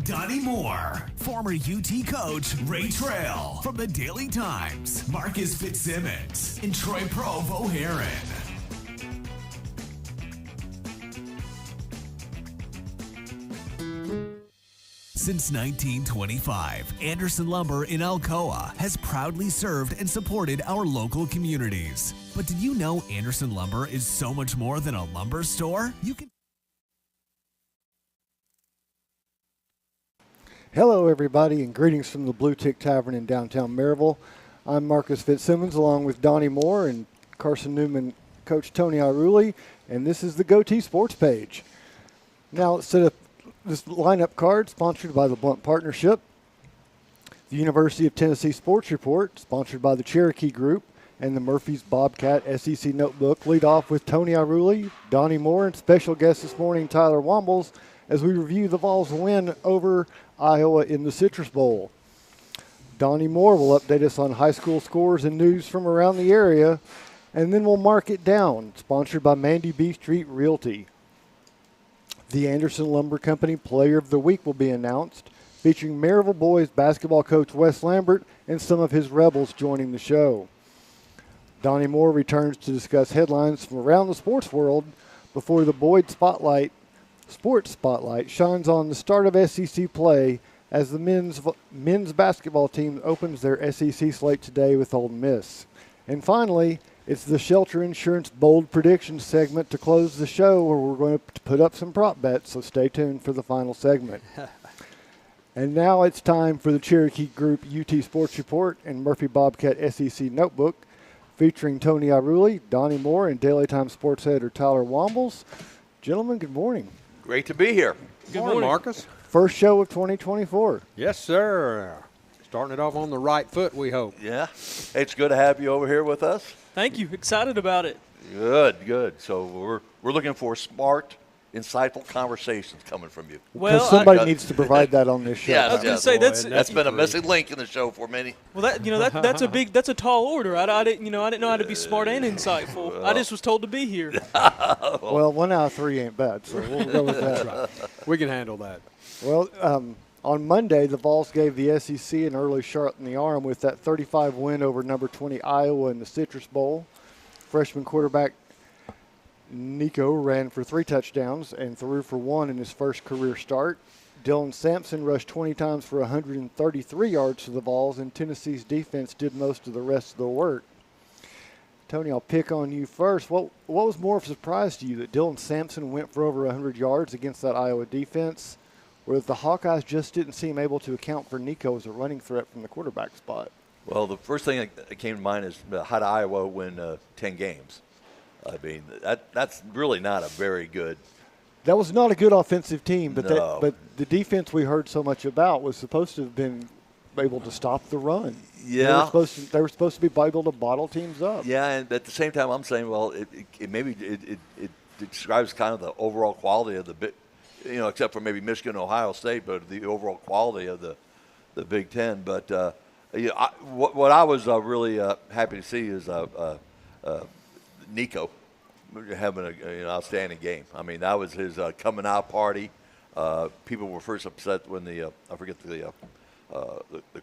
Donnie Moore, former UT coach Ray Trail from the Daily Times, Marcus Fitzsimmons, and Troy Prove O'Haron. Since 1925, Anderson Lumber in Alcoa has proudly served and supported our local communities. But did you know Anderson Lumber is so much more than a lumber store? You can. Hello, everybody, and greetings from the Bluetick Tavern in downtown Maryville. I'm Marcus Fitzsimmons, along with Donnie Moore and Carson Newman, Coach Tony Iruli, and this is the Goatee Sports page. Now, let's set up this lineup card sponsored by the Blunt Partnership, the University of Tennessee Sports Report, sponsored by the Cherokee Group, and the Murphy's Bobcat SEC Notebook. Lead off with Tony Iruli, Donnie Moore, and special guest this morning, Tyler Wombles, as we review the Vols' win over Iowa in the Citrus Bowl. Donnie Moore will update us on high school scores and news from around the area, and then we'll mark it down, sponsored by Mandy B Street Realty. The Anderson Lumber Company Player of the Week will be announced, featuring Maryville boys basketball coach Wes Lambert and some of his Rebels joining the show. Donnie Moore returns to discuss headlines from around the sports world before the Boyd Sports Spotlight shines on the start of SEC play as the men's basketball team opens their SEC slate today with Ole Miss. And finally, it's the Shelter Insurance Bold Predictions segment to close the show, where we're going to put up some prop bets, so stay tuned for the final segment. And now it's time for the Cherokee Group UT Sports Report and Murphy Bobcat SEC Notebook, featuring Tony Iruli, Donnie Moore, and Daily Times sports editor Tyler Wombles. Gentlemen, good morning. Great to be here. Good morning, Marcus. First show of 2024. Yes, sir. Starting it off on the right foot, we hope. Yeah. It's good to have you over here with us. Thank you. Excited about it. Good. So we're looking for smart, insightful conversations coming from you. Because somebody needs to provide that on this show. Yes, I was going to say that's been a missing link in the show for many. Well, that's a tall order. I didn't know how to be smart and insightful. I just was told to be here. Well, 1 out of 3 ain't bad, so we'll go with that. Right. We can handle that. Well, on Monday, the Vols gave the SEC an early shot in the arm with that 35 win over number 20 Iowa in the Citrus Bowl. Freshman quarterback Nico ran for 3 touchdowns and threw for 1 in his first career start. Dylan Sampson rushed 20 times for 133 yards for the Vols, and Tennessee's defense did most of the rest of the work. Tony, I'll pick on you first. What was more of a surprise to you, that Dylan Sampson went for over 100 yards against that Iowa defense, or that the Hawkeyes just didn't seem able to account for Nico as a running threat from the quarterback spot? Well, the first thing that came to mind is how did Iowa win 10 games? I mean, that's really not a very good. That was not a good offensive team, but No. but the defense we heard so much about was supposed to have been able to stop the run. Yeah. They were supposed to be able to bottle teams up. Yeah, and at the same time, I'm saying, well, it describes kind of the overall quality of the bit, except for maybe Michigan, Ohio State, but the overall quality of the Big Ten. But what I was really happy to see is Nico having an outstanding game. I mean, that was his coming out party. People were first upset when I forget the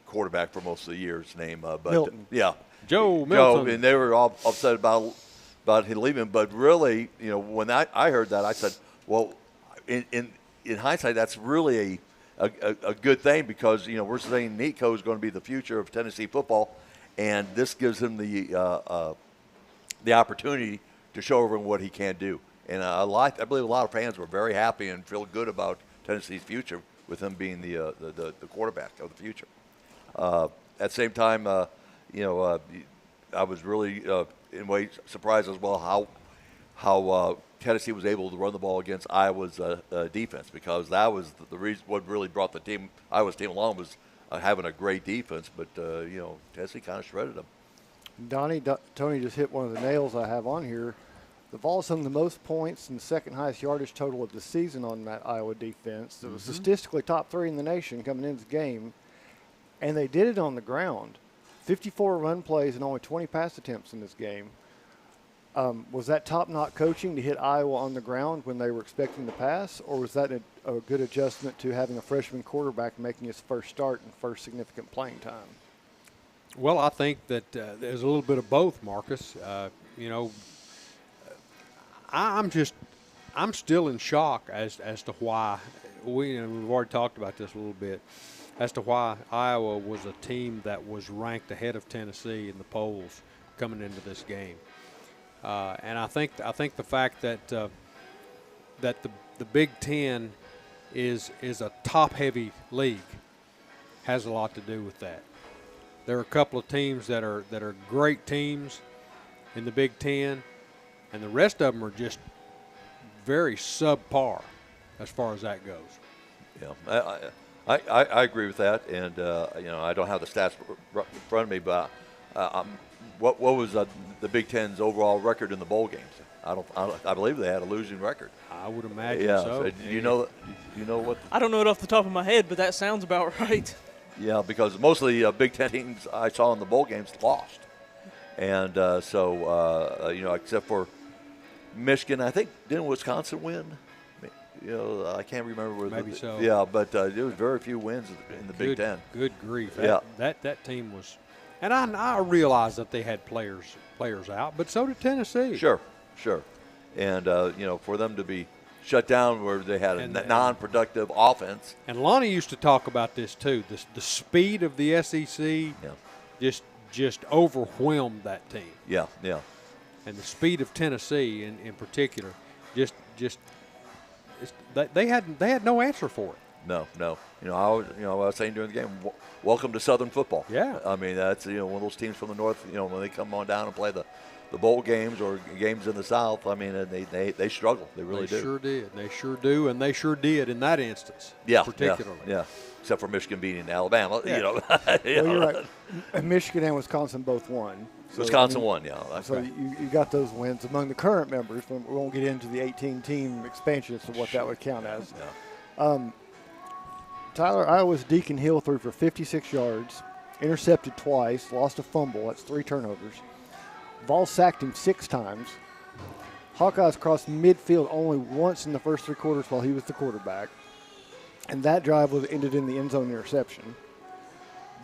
quarterback for most of the year's name, but Milton. Yeah, Joe Milton. and they were all upset about him leaving. But really, when I heard that, I said, well, in hindsight, that's really a good thing, because we're saying Nico is going to be the future of Tennessee football, and this gives him the opportunity to show everyone what he can do. And I believe a lot of fans were very happy and feel good about Tennessee's future with him being the quarterback of the future. At the same time, I was really in a way surprised as well how Tennessee was able to run the ball against Iowa's defense, because that was the reason what really brought Iowa's team along was having a great defense. But Tennessee kind of shredded them. Tony just hit one of the nails I have on here. The Vols hung the most points and the second highest yardage total of the season on that Iowa defense. It was statistically top 3 in the nation coming into the game, and they did it on the ground. 54 run plays and only 20 pass attempts in this game. Was that top-notch coaching to hit Iowa on the ground when they were expecting the pass, or was that a good adjustment to having a freshman quarterback making his first start and first significant playing time? Well, I think that there's a little bit of both, Marcus. I'm still in shock as to why we've already talked about this a little bit, as to why Iowa was a team that was ranked ahead of Tennessee in the polls coming into this game. And I think the fact that that the Big Ten is a top-heavy league has a lot to do with that. There are a couple of teams that are great teams in the Big Ten, and the rest of them are just very subpar as far as that goes. Yeah, I agree with that, and I don't have the stats in front of me, but what was the Big Ten's overall record in the bowl games? I believe they had a losing record. I would imagine so. So you know what? I don't know it off the top of my head, but that sounds about right. Yeah, because most of the Big Ten teams I saw in the bowl games lost, and except for Michigan, I think didn't Wisconsin win? I can't remember where. Maybe so. Yeah, but there was very few wins in the Big Ten. Good grief! Yeah. That team was, and I realized that they had players out, but so did Tennessee. Sure, and for them to be shut down where they had a non-productive offense. And Lonnie used to talk about this too. The speed of the SEC just overwhelmed that team. Yeah. And the speed of Tennessee in particular, they had no answer for it. No. I was saying during the game, welcome to Southern football. Yeah. I mean, that's one of those teams from the north. When they come on down and play the bowl games or games in the South, I mean, they struggle. They really do. They sure did. They sure do, and they sure did in that instance. Yeah, particularly. Yeah. Except for Michigan beating Alabama. Yeah. Well, you're right. And Michigan and Wisconsin both won. So, Wisconsin won, yeah. So right. you got those wins among the current members. We won't get into the 18-team expansion as to what that would count as. Yeah. Tyler, Iowa's Deacon Hill threw for 56 yards, intercepted twice, lost a fumble. That's 3 turnovers. Vol sacked him 6 times. Hawkeyes crossed midfield only once in the first 3 quarters while he was the quarterback. And that drive ended in the end zone interception.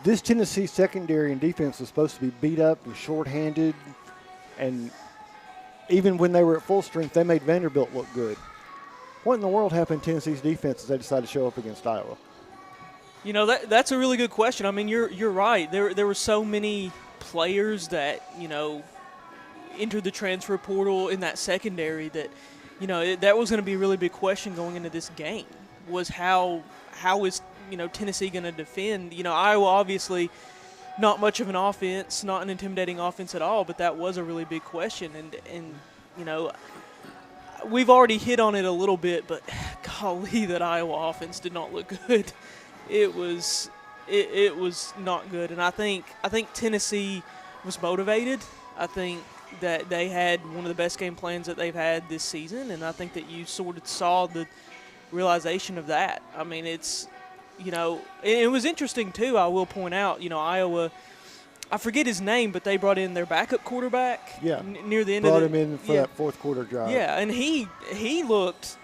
This Tennessee secondary and defense was supposed to be beat up and shorthanded. And even when they were at full strength, they made Vanderbilt look good. What in the world happened to Tennessee's defense as they decided to show up against Iowa? That's a really good question. I mean, you're right. There were so many players that, entered the transfer portal in that secondary that, that was going to be a really big question going into this game, was how is, Tennessee going to defend? Iowa obviously not much of an offense, not an intimidating offense at all, but that was a really big question. And we've already hit on it a little bit, but golly, that Iowa offense did not look good. It was not good. And I think Tennessee was motivated. I think that they had one of the best game plans that they've had this season, and I think that you sort of saw the realization of that. I mean, it's, it was interesting too, I will point out, Iowa, I forget his name, but they brought in their backup quarterback near the end brought him in for that fourth quarter drive. Yeah, and he looked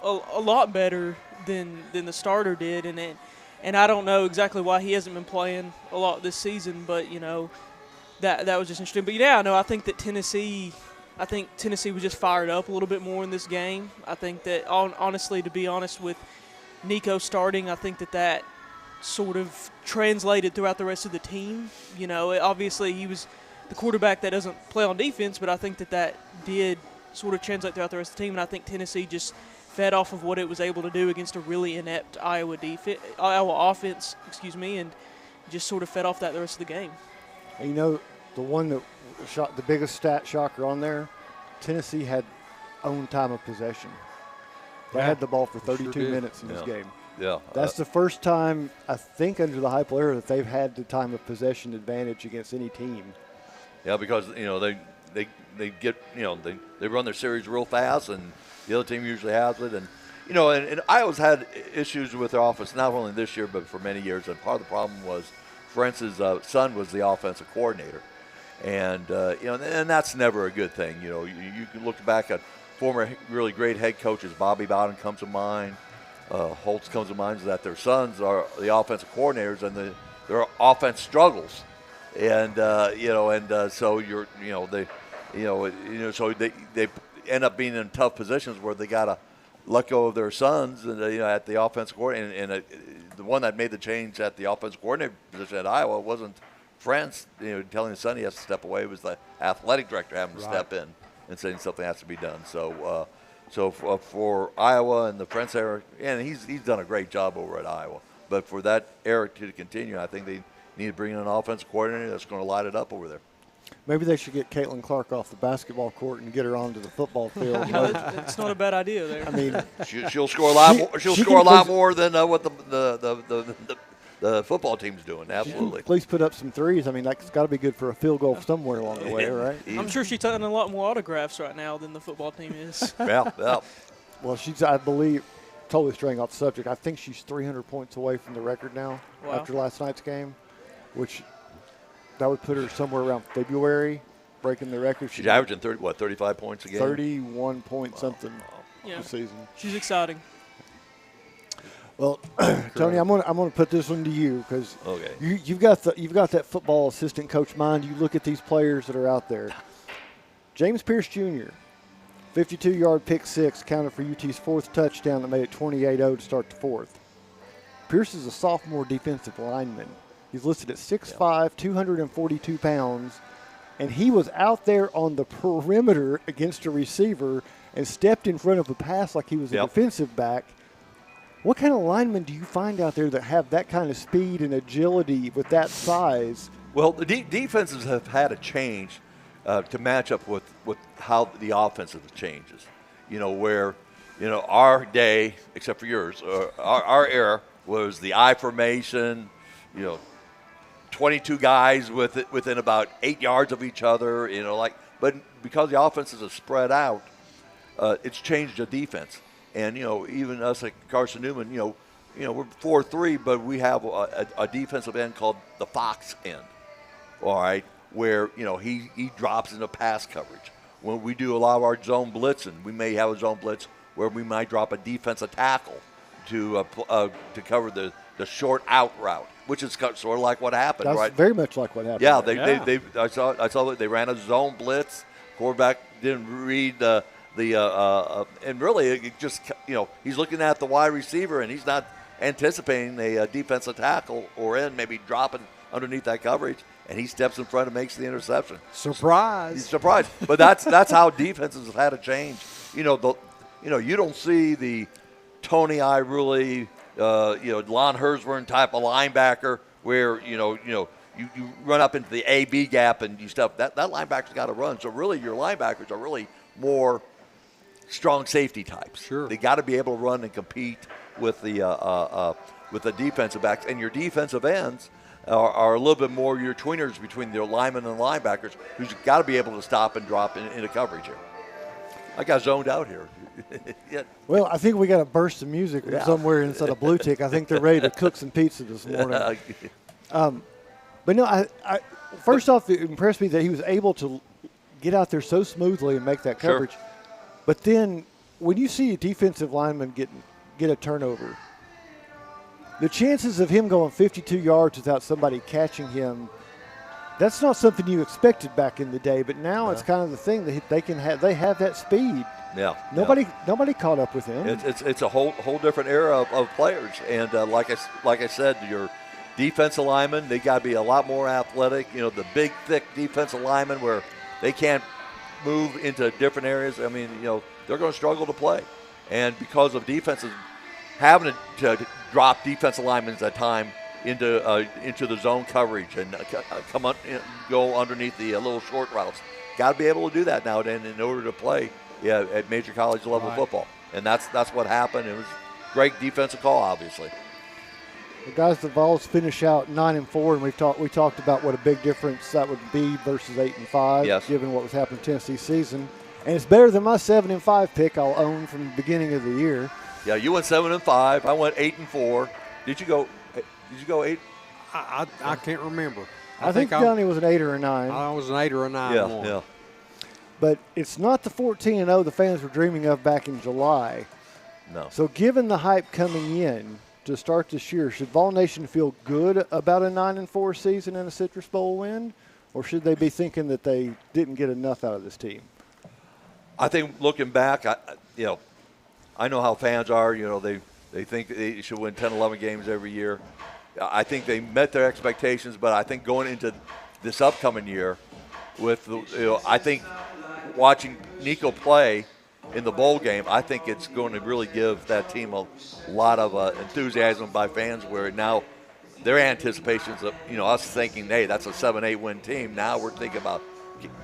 a lot better than the starter did, and I don't know exactly why he hasn't been playing a lot this season, but, that was just interesting. But, I think that Tennessee was just fired up a little bit more in this game. I think that, honestly, to be honest, with Nico starting, I think that sort of translated throughout the rest of the team. Obviously he was the quarterback that doesn't play on defense, but I think that did sort of translate throughout the rest of the team, and I think Tennessee just fed off of what it was able to do against a really inept Iowa offense, and just sort of fed off that the rest of the game. And the one that shot the biggest stat shocker on there, Tennessee had own time of possession. They had the ball for 32 minutes in this game. Yeah. That's the first time, I think, under the Heupel era that they've had the time of possession advantage against any team. Yeah, because, they get, they run their series real fast, and the other team usually has it. And, and Iowa's had issues with their offense, not only this year, but for many years. And part of the problem was France's son was the offensive coordinator. And, and that's never a good thing. You can look back at former really great head coaches. Bobby Bowden comes to mind. Holtz comes to mind is that their sons are the offensive coordinators and their offense struggles, and so so they end up being in tough positions where they got to let go of their sons and at the offensive coordinator. And the one that made the change at the offensive coordinator position at Iowa wasn't France, telling his son he has to step away. It was the athletic director having to step in and saying something has to be done. So, for Iowa and the French era, and he's done a great job over at Iowa. But for that era to continue, I think they need to bring in an offensive coordinator that's going to light it up over there. Maybe they should get Caitlin Clark off the basketball court and get her onto the football field. It's not a bad idea there. I mean, she'll score a lot more. She'll score a lot more than what the football team's doing. Absolutely. Please put up some threes. I mean, that's got to be good for a field goal somewhere along the way, right? I'm sure she's taking a lot more autographs right now than the football team is. Yeah. Well, she's, I believe, totally straying off the subject, I think she's 300 points away from the record now after last night's game, which that would put her somewhere around February, breaking the record. She's averaging 35 points a game? 31 point something this season. She's exciting. Well, Tony, I'm gonna put this one to you because okay. you've got that football assistant coach mind. You look at these players that are out there. James Pierce Jr., 52-yard pick six, counted for UT's fourth touchdown that made it 28-0 to start the fourth. Pierce is a sophomore defensive lineman. He's listed at 6'5", 242 pounds, and he was out there on the perimeter against a receiver and stepped in front of a pass like he was a defensive back. What kind of linemen do you find out there that have that kind of speed and agility with that size? Well, the defenses have had a change to match up with how the offensive changes. Where, our day, except for yours, our era was the I formation, 22 guys within about 8 yards of each other, but because the offenses are spread out, it's changed the defense. And, even us at Carson Newman, we're 4-3, but we have a defensive end called the Fox end, all right, where, he drops into pass coverage. When we do a lot of our zone blitzing, we may have a zone blitz where we might drop a defensive tackle to cover the short out route, which is sort of like what happened, That's right? Very much like what happened. Yeah, I saw that they ran a zone blitz. Quarterback didn't read and really it just he's looking at the wide receiver and he's not anticipating a defensive tackle or end maybe dropping underneath that coverage, and he steps in front and makes the interception. Surprise! He's surprised, but that's how defenses have had to change. You don't see the Tony Iruli, Lon Hersburn type of linebacker where you run up into the A-B gap and you stuff. That linebacker's got to run. So really, your linebackers are really more strong safety types. Sure. They got to be able to run and compete with the defensive backs, and your defensive ends are a little bit more your tweeners between your linemen and linebackers, who's got to be able to stop and drop into coverage here. I got zoned out here. Yeah. Well, I think we got a burst of music somewhere inside of Bluetick. I think they're ready to cook some pizza this morning. But no, I first off, it impressed me that he was able to get out there so smoothly and make that coverage. Sure. But then when you see a defensive lineman get a turnover, the chances of him going 52 yards without somebody catching him, that's not something you expected back in the day. But now it's kind of the thing that they have that speed. Yeah. Nobody caught up with him. It's a whole different era of players, and like I said, your defensive linemen, they got to be a lot more athletic. The big, thick defensive linemen where they can't move into different areas. I mean, they're going to struggle to play, and because of defenses having to drop defensive linemen at time into the zone coverage and go underneath the little short routes, got to be able to do that now in order to play at major college level football, and that's what happened. It was a great defensive call, obviously. The guys, the Vols finish out 9-4, and we talked about what a big difference that would be versus 8-5, given what was happening in Tennessee's season. And it's better than my 7-5 pick I'll own from the beginning of the year. Yeah, you went 7-5. I went 8-4. Did you go 8? I can't remember. I think Donnie was an 8 or a 9. I was an 8 or a 9. Yeah. But it's not the 14-0 the fans were dreaming of back in July. No. So given the hype coming in to start this year, should Vol Nation feel good about a 9-4 season and a Citrus Bowl win, or should they be thinking that they didn't get enough out of this team? I think looking back, I know how fans are. They think they should win 10, 11 games every year. I think they met their expectations, but I think going into this upcoming year I think watching Nico play in the bowl game, I think it's going to really give that team a lot of enthusiasm by fans, where now their anticipations of, us thinking, hey, that's a 7-8 win team. Now we're thinking about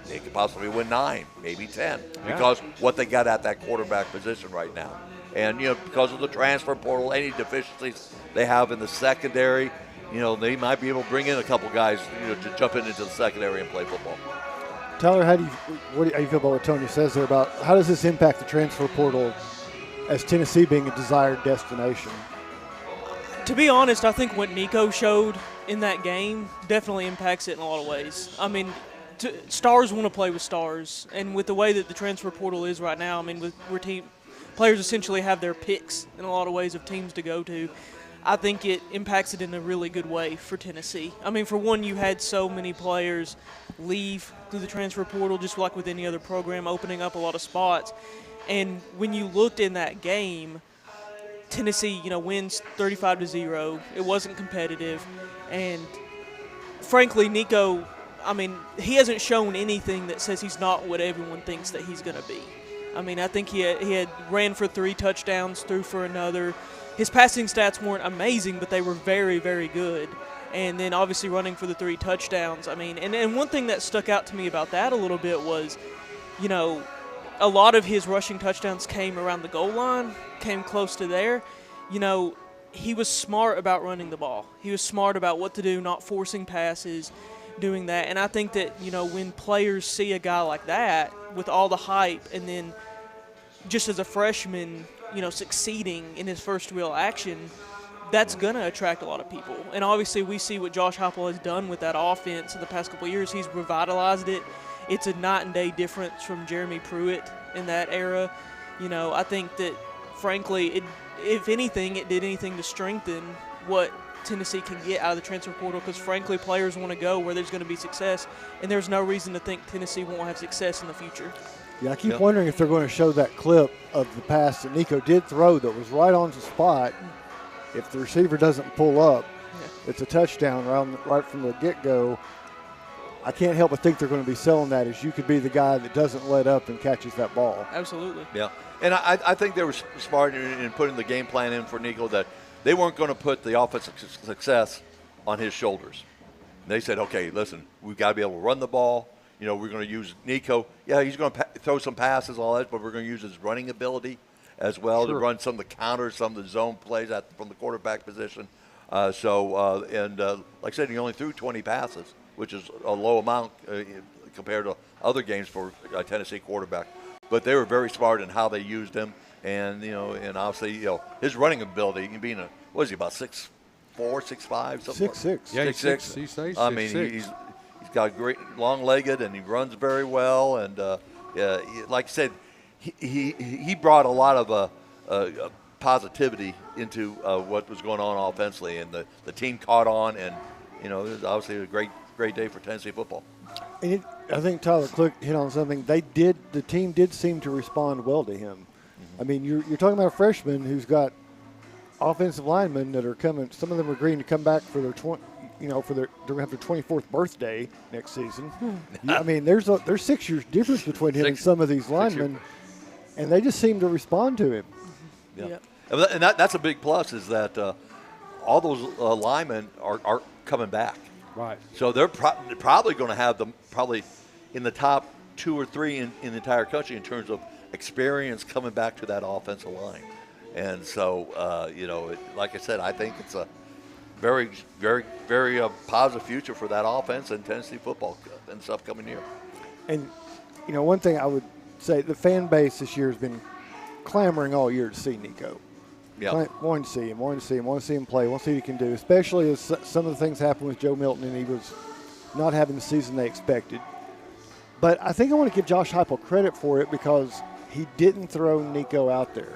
they could possibly win 9, maybe 10, because what they got at that quarterback position right now. And, because of the transfer portal, any deficiencies they have in the secondary, they might be able to bring in a couple guys, to jump into the secondary and play football. Tyler, how do you feel about what Tony says there about how does this impact the transfer portal as Tennessee being a desired destination? To be honest, I think what Nico showed in that game definitely impacts it in a lot of ways. I mean, stars want to play with stars, and with the way that the transfer portal is right now, I mean, players essentially have their picks in a lot of ways of teams to go to. I think it impacts it in a really good way for Tennessee. I mean, for one, you had so many players leave through the transfer portal, just like with any other program, opening up a lot of spots. And when you looked in that game, Tennessee, wins 35-0. It wasn't competitive. And frankly, Nico, I mean, he hasn't shown anything that says he's not what everyone thinks that he's going to be. I mean, I think he had ran for 3 touchdowns, threw for another. His passing stats weren't amazing, but they were very, very good. And then obviously running for the 3 touchdowns. I mean, and one thing that stuck out to me about that a little bit was, a lot of his rushing touchdowns came around the goal line, came close to there. He was smart about running the ball. He was smart about what to do, not forcing passes, doing that. And I think that, when players see a guy like that with all the hype, and then just as a freshman, succeeding in his first real action, that's going to attract a lot of people. And obviously we see what Josh Heupel has done with that offense in the past couple of years. He's revitalized it. It's a night and day difference from Jeremy Pruitt in that era. I think that, frankly, if anything, it did anything to strengthen what Tennessee can get out of the transfer portal, because, frankly, players want to go where there's going to be success, and there's no reason to think Tennessee won't have success in the future. Yeah, I keep wondering if they're going to show that clip of the pass that Nico did throw that was right on the spot. If the receiver doesn't pull up, it's a touchdown right from the get-go. I can't help but think they're going to be selling that as you could be the guy that doesn't let up and catches that ball. Absolutely. Yeah, and I think they were smart in putting the game plan in for Nico, that they weren't going to put the offensive success on his shoulders. They said, okay, listen, we've got to be able to run the ball. We're going to use Nico. Yeah, he's going to throw some passes, all that, but we're going to use his running ability as well to run some of the counters, some of the zone plays from the quarterback position. Like I said, he only threw 20 passes, which is a low amount compared to other games for a Tennessee quarterback. But they were very smart in how they used him, and and obviously, his running ability, being what is he, about 6'4", 6'5", something? 6'6". Yeah, 6'6". He stays I mean, he's got great long-legged, and he runs very well. And like I said, he brought a lot of positivity into what was going on offensively, and the team caught on, and it was obviously a great day for Tennessee football. And I think Tyler Click hit on something. The team did seem to respond well to him. Mm-hmm. I mean, you're talking about a freshman who's got offensive linemen that are coming. Some of them are agreeing to come back for their they're going to have their 24th birthday next season. I mean, there's 6 years difference between him and some of these linemen, and they just seem to respond to him. Yeah. And that's a big plus, is that all those linemen are coming back. Right. So they're probably going to have them probably in the top 2 or 3 in the entire country in terms of experience coming back to that offensive line. And so, like I said, I think it's a very, very, very positive future for that offense and Tennessee football in this upcoming year. And, one thing I would say, the fan base this year has been clamoring all year to see Nico. Yeah. Wanting to see him, want to see him play, want to see what he can do, especially as some of the things happened with Joe Milton and he was not having the season they expected. But I think I want to give Josh Heupel credit for it, because he didn't throw Nico out there.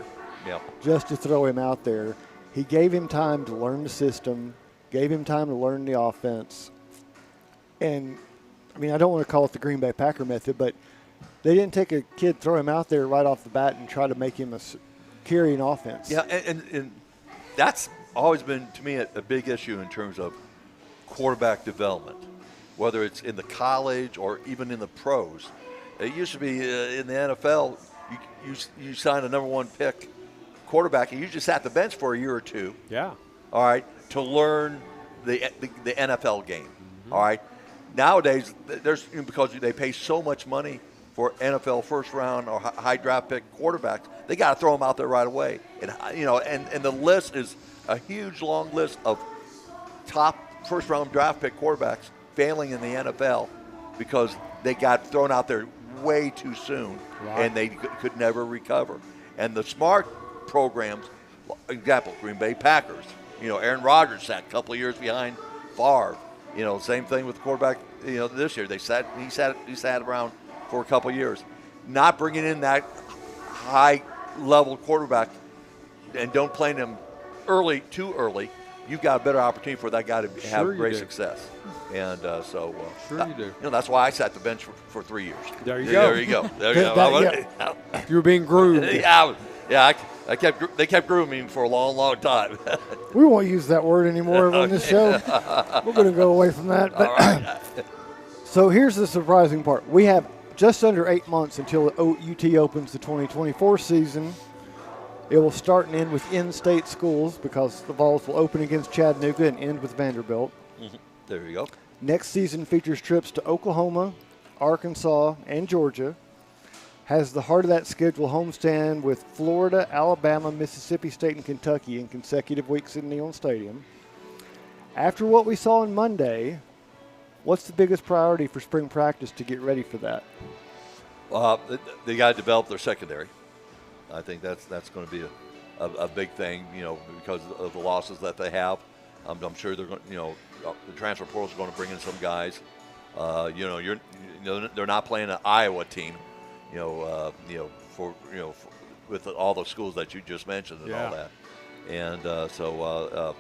Yeah. just to throw him out there. He gave him time to learn the system, gave him time to learn the offense. And, I mean, I don't want to call it the Green Bay Packer method, but they didn't take a kid, throw him out there right off the bat and try to make him a carrying offense. Yeah, and that's always been, to me, a big issue in terms of quarterback development, whether it's in the college or even in the pros. It used to be in the NFL, you signed a number one pick quarterback, and you just sat the bench for a year or two. Yeah. All right, to learn the NFL game. All right. Nowadays, because they pay so much money for NFL first round or high draft pick quarterbacks, they got to throw them out there right away. And and the list is a huge long list of top first round draft pick quarterbacks failing in the NFL because they got thrown out there way too soon, and they could never recover. And the smart programs, example, Green Bay Packers, Aaron Rodgers sat a couple of years behind Favre. Same thing with the quarterback, this year. He sat around for a couple of years. Not bringing in that high-level quarterback and don't play him too early, you've got a better opportunity for that guy to have great success. And Sure you do. That's why I sat the bench for 3 years. There you go. There you go. There you go. You were being groomed. Yeah. They kept grooming me for a long, long time. We won't use that word anymore on this show. We're going to go away from that. But, All right. So here's the surprising part. We have just under 8 months until UT opens the 2024 season. It will start and end with in-state schools because the Vols will open against Chattanooga and end with Vanderbilt. Mm-hmm. There you go. Next season features trips to Oklahoma, Arkansas, and Georgia. Has the heart of that schedule homestand with Florida, Alabama, Mississippi State, and Kentucky in consecutive weeks in Neyland Stadium. After what we saw on Monday, what's the biggest priority for spring practice to get ready for that? They got to develop their secondary. I think that's going to be a big thing, because of the losses that they have. I'm sure they're going. The transfer portal is going to bring in some guys. They're not playing an Iowa team. With all the schools that you just mentioned and all that. And so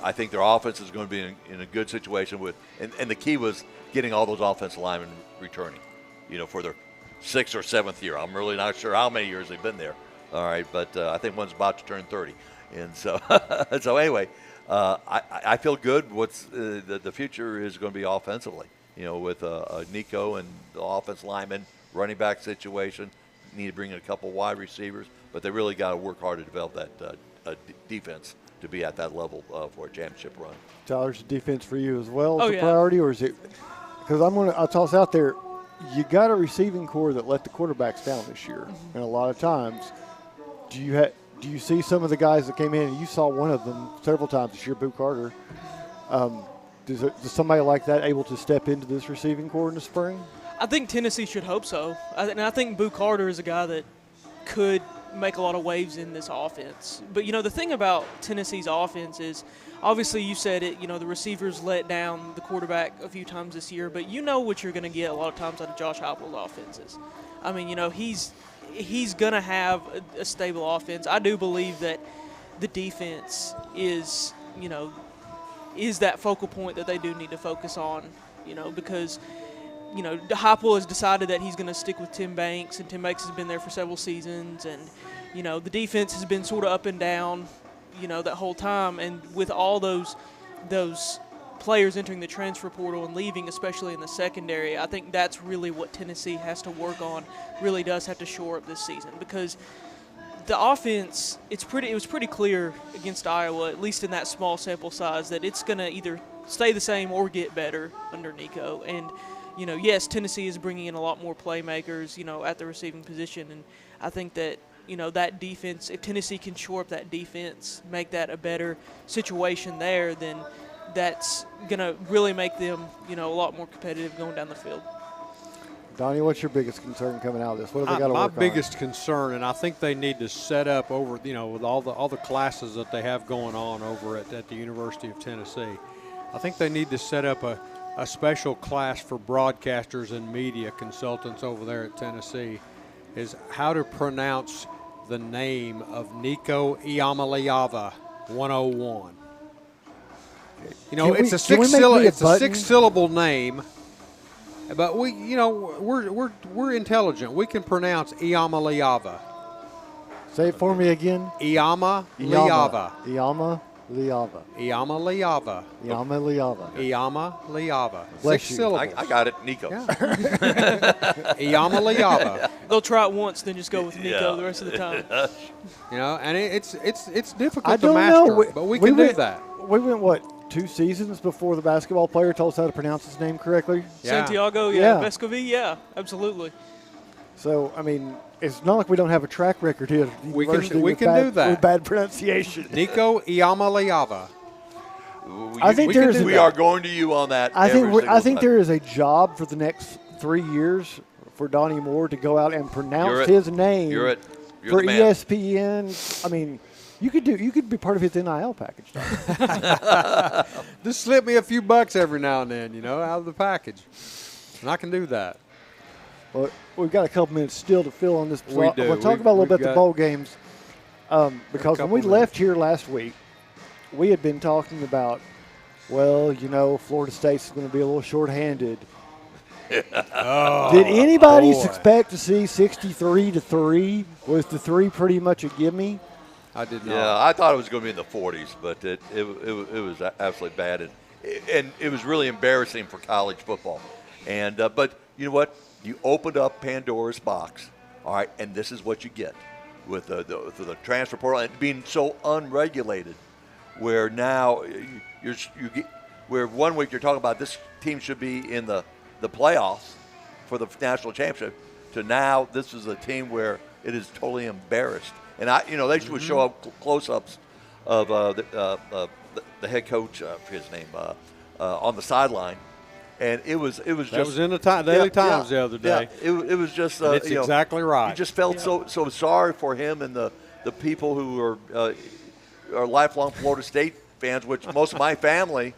I think their offense is going to be in a good situation and the key was getting all those offensive linemen returning, for their 6th or 7th year. I'm really not sure how many years they've been there. All right, but I think one's about to turn 30. And so, anyway, I feel good. The future is going to be offensively, with Nico and the offense linemen, running back situation, need to bring in a couple wide receivers, but they really got to work hard to develop that defense to be at that level for a championship run. Tyler's defense for you as well as a priority, or is it? Because I'll toss out there. You got a receiving core that let the quarterbacks down this year, and a lot of times, do you see some of the guys that came in, and you saw one of them several times this year, Boo Carter? Does somebody like that able to step into this receiving core in the spring? I think Tennessee should hope so. And I think Boo Carter is a guy that could make a lot of waves in this offense. But, the thing about Tennessee's offense is, obviously you said it, the receivers let down the quarterback a few times this year, but you know what you're going to get a lot of times out of Josh Heupel's offenses. I mean, he's going to have a stable offense. I do believe that the defense is that focal point that they do need to focus on, because – Heupel has decided that he's going to stick with Tim Banks, and Tim Banks has been there for several seasons, and, the defense has been sort of up and down, that whole time. And with all those players entering the transfer portal and leaving, especially in the secondary, I think that's really what Tennessee has to work on, really does have to shore up this season, because the offense, it was pretty clear against Iowa, at least in that small sample size, that it's going to either stay the same or get better under Nico. And yes, Tennessee is bringing in a lot more playmakers, at the receiving position. And I think that, that defense, if Tennessee can shore up that defense, make that a better situation there, then that's going to really make them, a lot more competitive going down the field. Donnie, what's your biggest concern coming out of this? What have they got to work on? My biggest concern, and I think they need to set up over, with all the classes that they have going on over at the University of Tennessee, I think they need to set up a special class for broadcasters and media consultants over there at Tennessee, is how to pronounce the name of Nico Iamaleava 101? You know, it's a six-syllable name, but we're intelligent. We can pronounce Iamaleava. Say it for me again. Iamaleava. Iamaleava. Iamaleava. Iamaleava. Iamaleava. Bless Six you. syllables. I got it, Nico. Yeah. Iamaleava. They'll try it once, then just go with Nico Yeah. the rest of the time. You know, and it's difficult I to don't master, know. but we can do that. We went, what, 2 seasons before the basketball player told us how to pronounce his name correctly? Yeah. Santiago, Yeah. Vescovi, yeah, absolutely. So, I mean, it's not like we don't have a track record here. at the We can- university we with can do that. With bad pronunciation. Nico Iamaleava. I think We are going to you on that. I think every single time. there is a job for the next 3 years for Donnie Moore to go out and pronounce You're it. his name You're for the man. ESPN. I mean, you could be part of his NIL package. Just slip me a few bucks every now and then, out of the package. And I can do that. Well, we've got a couple minutes still to fill on this. We So do. We'll talk about a little bit the got- bowl games because when we couple left here last week, we had been talking about, Florida State's going to be a little shorthanded. Did anybody boy. expect to see 63-3? Was the 3 pretty much a gimme? I did not. Yeah, I thought it was going to be in the 40s, but it was absolutely bad, and it was really embarrassing for college football. And but you know what? You opened up Pandora's box, all right, and this is what you get with the transfer portal and being so unregulated, where now you get where 1 week you're talking about this team should be in the playoffs for the national championship, to now this is a team where it is totally embarrassed. And they would show up close-ups of the head coach, his name, on the sideline, and it was That just was in the Daily Times the other day. Yeah, it was just And it's exactly right. You just felt so sorry for him and the people who are lifelong Florida State fans, which most of my family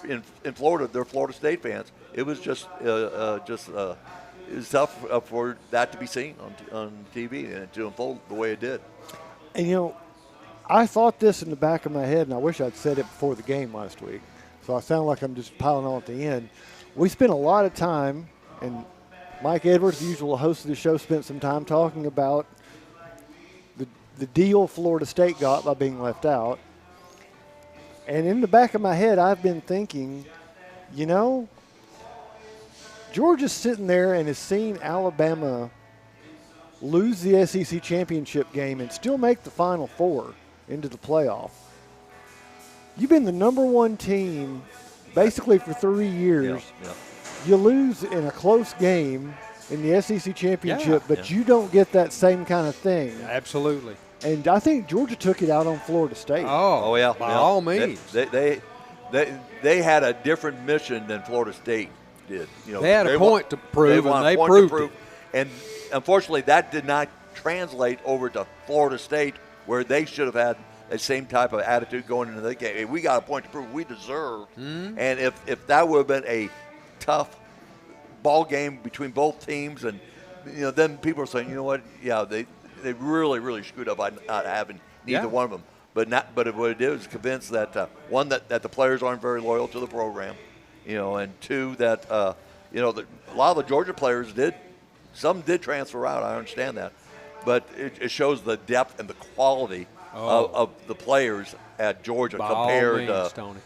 in Florida, they're Florida State fans. It was just it was tough for that to be seen on TV and to unfold the way it did. And, I thought this in the back of my head, and I wish I'd said it before the game last week, so I sound like I'm just piling on at the end. We spent a lot of time, and Mike Edwards, the usual host of the show, spent some time talking about the deal Florida State got by being left out. And in the back of my head, I've been thinking, Georgia's sitting there and has seen Alabama lose the SEC championship game and still make the Final Four into the playoff. You've been the number 1 team basically for 3 years. Yeah. You lose in a close game in the SEC championship, Yeah. but you don't get that same kind of thing. Absolutely. And I think Georgia took it out on Florida State. Oh yeah, By yeah. all means. They had a different mission than Florida State did. They had a point to prove, and want a they point proved to prove. And unfortunately, that did not translate over to Florida State, where they should have had the same type of attitude going into the game. Hey, we got a point to prove. We deserve. Mm-hmm. And if that would have been a tough ball game between both teams, and then people are saying, you know what? Yeah, they really, really screwed up by not having neither one of them. But what it did was convince that one that the players aren't very loyal to the program, and two that a lot of the Georgia players did. Some did transfer out. I understand that, but it shows the depth and the quality of the players at Georgia By all compared means, to Tony.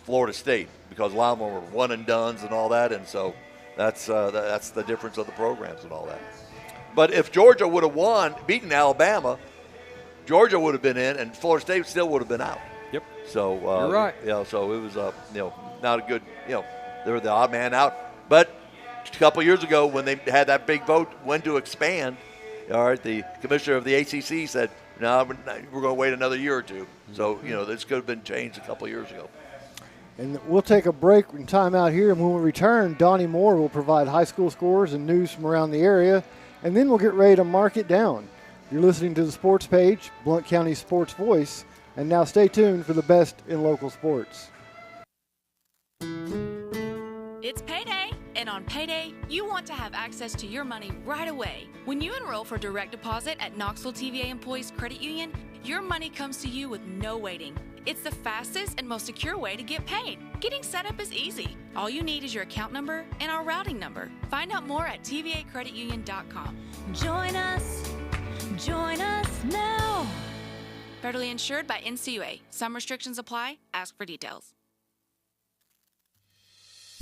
Florida State, because a lot of them were one and dones and all that, and so that's the difference of the programs and all that. But if Georgia would have beaten Alabama, Georgia would have been in, and Florida State still would have been out. Yep. So You're right. So it was not a good they were the odd man out. But a couple years ago, when they had that big vote when to expand, all right, the commissioner of the ACC said, "No, we're going to wait another year or two." So this could have been changed a couple of years ago. And we'll take a break and time out here, and when we return, Donnie Moore will provide high school scores and news from around the area, and then we'll get ready to mark it down. You're listening to the Sports Page, Blount County Sports Voice, and now stay tuned for the best in local sports. It's payday, And on payday, you want to have access to your money right away. When you enroll for direct deposit at Knoxville TVA Employees Credit Union, your money comes to you with no waiting. It's the fastest and most secure way to get paid. Getting set up is easy. All you need is your account number and our routing number. Find out more at tvacreditunion.com. Join us now. Federally insured by NCUA. Some restrictions apply. Ask for details.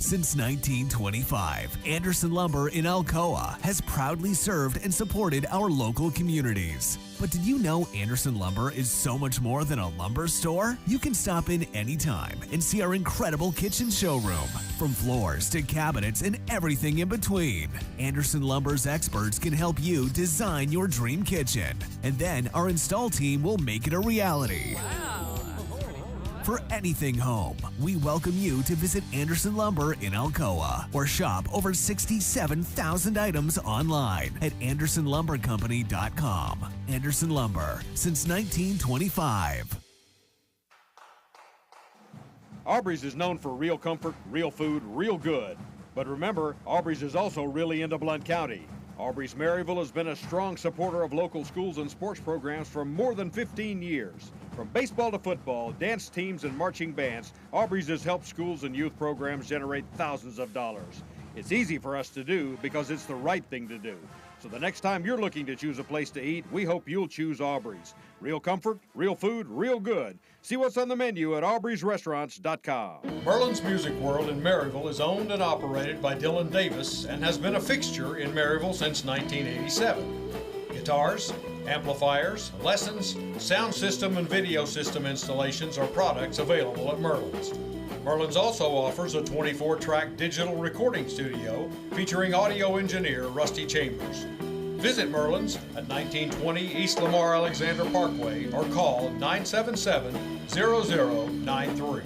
Since 1925, Anderson Lumber in Alcoa has proudly served and supported our local communities. But did you know Anderson Lumber is so much more than a lumber store? You can stop in anytime and see our incredible kitchen showroom. From floors to cabinets and everything in between, Anderson Lumber's experts can help you design your dream kitchen. And then our install team will make it a reality. For anything home, we welcome you to visit Anderson Lumber in Alcoa or shop over 67,000 items online at AndersonLumberCompany.com. Anderson Lumber, since 1925. Aubrey's is known for real comfort, real food, real good. But remember, Aubrey's is also really into Blount County. Aubrey's Maryville has been a strong supporter of local schools and sports programs for more than 15 years. From baseball to football, dance teams, and marching bands, Aubrey's has helped schools and youth programs generate thousands of dollars. It's easy for us to do because it's the right thing to do. So the next time you're looking to choose a place to eat, we hope you'll choose Aubrey's. Real comfort, real food, real good. See what's on the menu at aubreysrestaurants.com. Merlin's Music World in Maryville is owned and operated by Dylan Davis and has been a fixture in Maryville since 1987. Guitars, amplifiers, lessons, sound system, and video system installations are products available at Merlin's. Merlin's also offers a 24-track digital recording studio featuring audio engineer Rusty Chambers. Visit Merlin's at 1920 East Lamar Alexander Parkway or call 977-0093.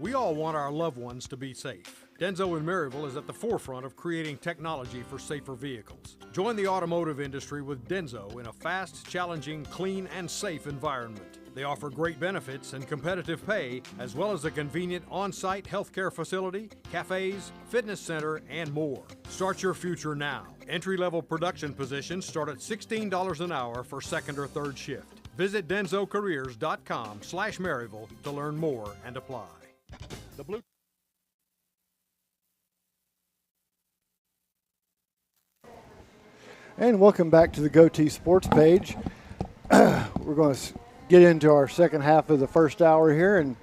We all want our loved ones to be safe. Denso in Maryville is at the forefront of creating technology for safer vehicles. Join the automotive industry with Denso in a fast, challenging, clean, and safe environment. They offer great benefits and competitive pay, as well as a convenient on-site healthcare facility, cafes, fitness center, and more. Start your future now. Entry-level production positions start at $16 an hour for second or third shift. Visit densocareers.com/Maryville to learn more and apply. The Blue And welcome back to the Goatee Sports page. We're going to get into our second half of the first hour here, and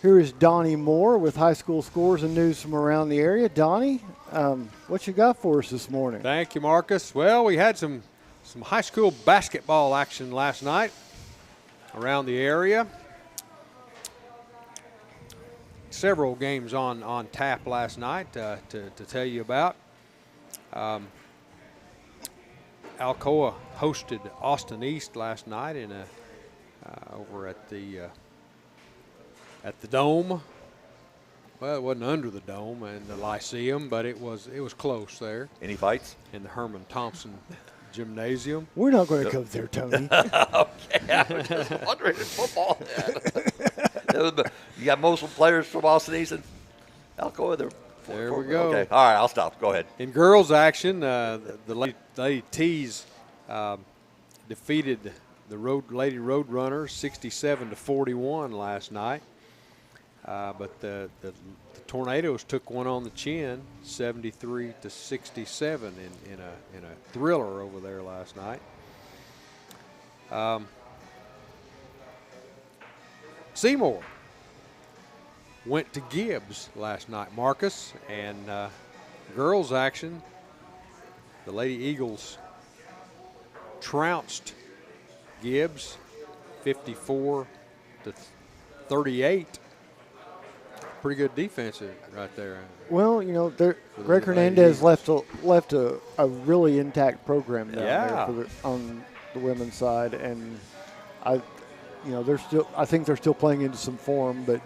here is Donnie Moore with high school scores and news from around the area. Donnie, what you got for us this morning? Thank you, Marcus. Well, we had some high school basketball action last night around the area. Several games on tap last night to tell you about. Alcoa hosted Austin East last night in over at the Dome. Well, it wasn't under the Dome and the Lyceum, but it was close there. Any fights? In the Herman Thompson Gymnasium. We're not going to go there, Tony. Okay, I was just wondering in football. You got most players from Austin East and Alcoa. There we go. Okay, all right, I'll stop. Go ahead. In girls action, the Lady T's defeated the Lady Roadrunners 67-41 last night. But the Tornadoes took one on the chin, 73-67 in a thriller over there last night. Seymour went to Gibbs last night, Marcus, and girls action, the Lady Eagles trounced Gibbs 54-38. Pretty good defense right there. Well, you know, Greg Hernandez left a really intact program down there on the women's side, and I think they're still playing into some form, but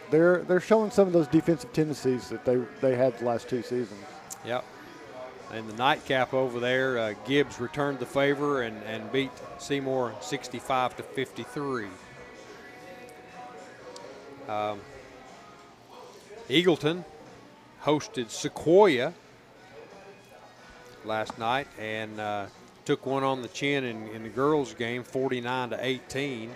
they're showing some of those defensive tendencies that they had the last two seasons. Yep. And the nightcap over there, Gibbs returned the favor and beat Seymour 65-53. Eagleton hosted Sequoia last night and took one on the chin in the girls' game, 49-18.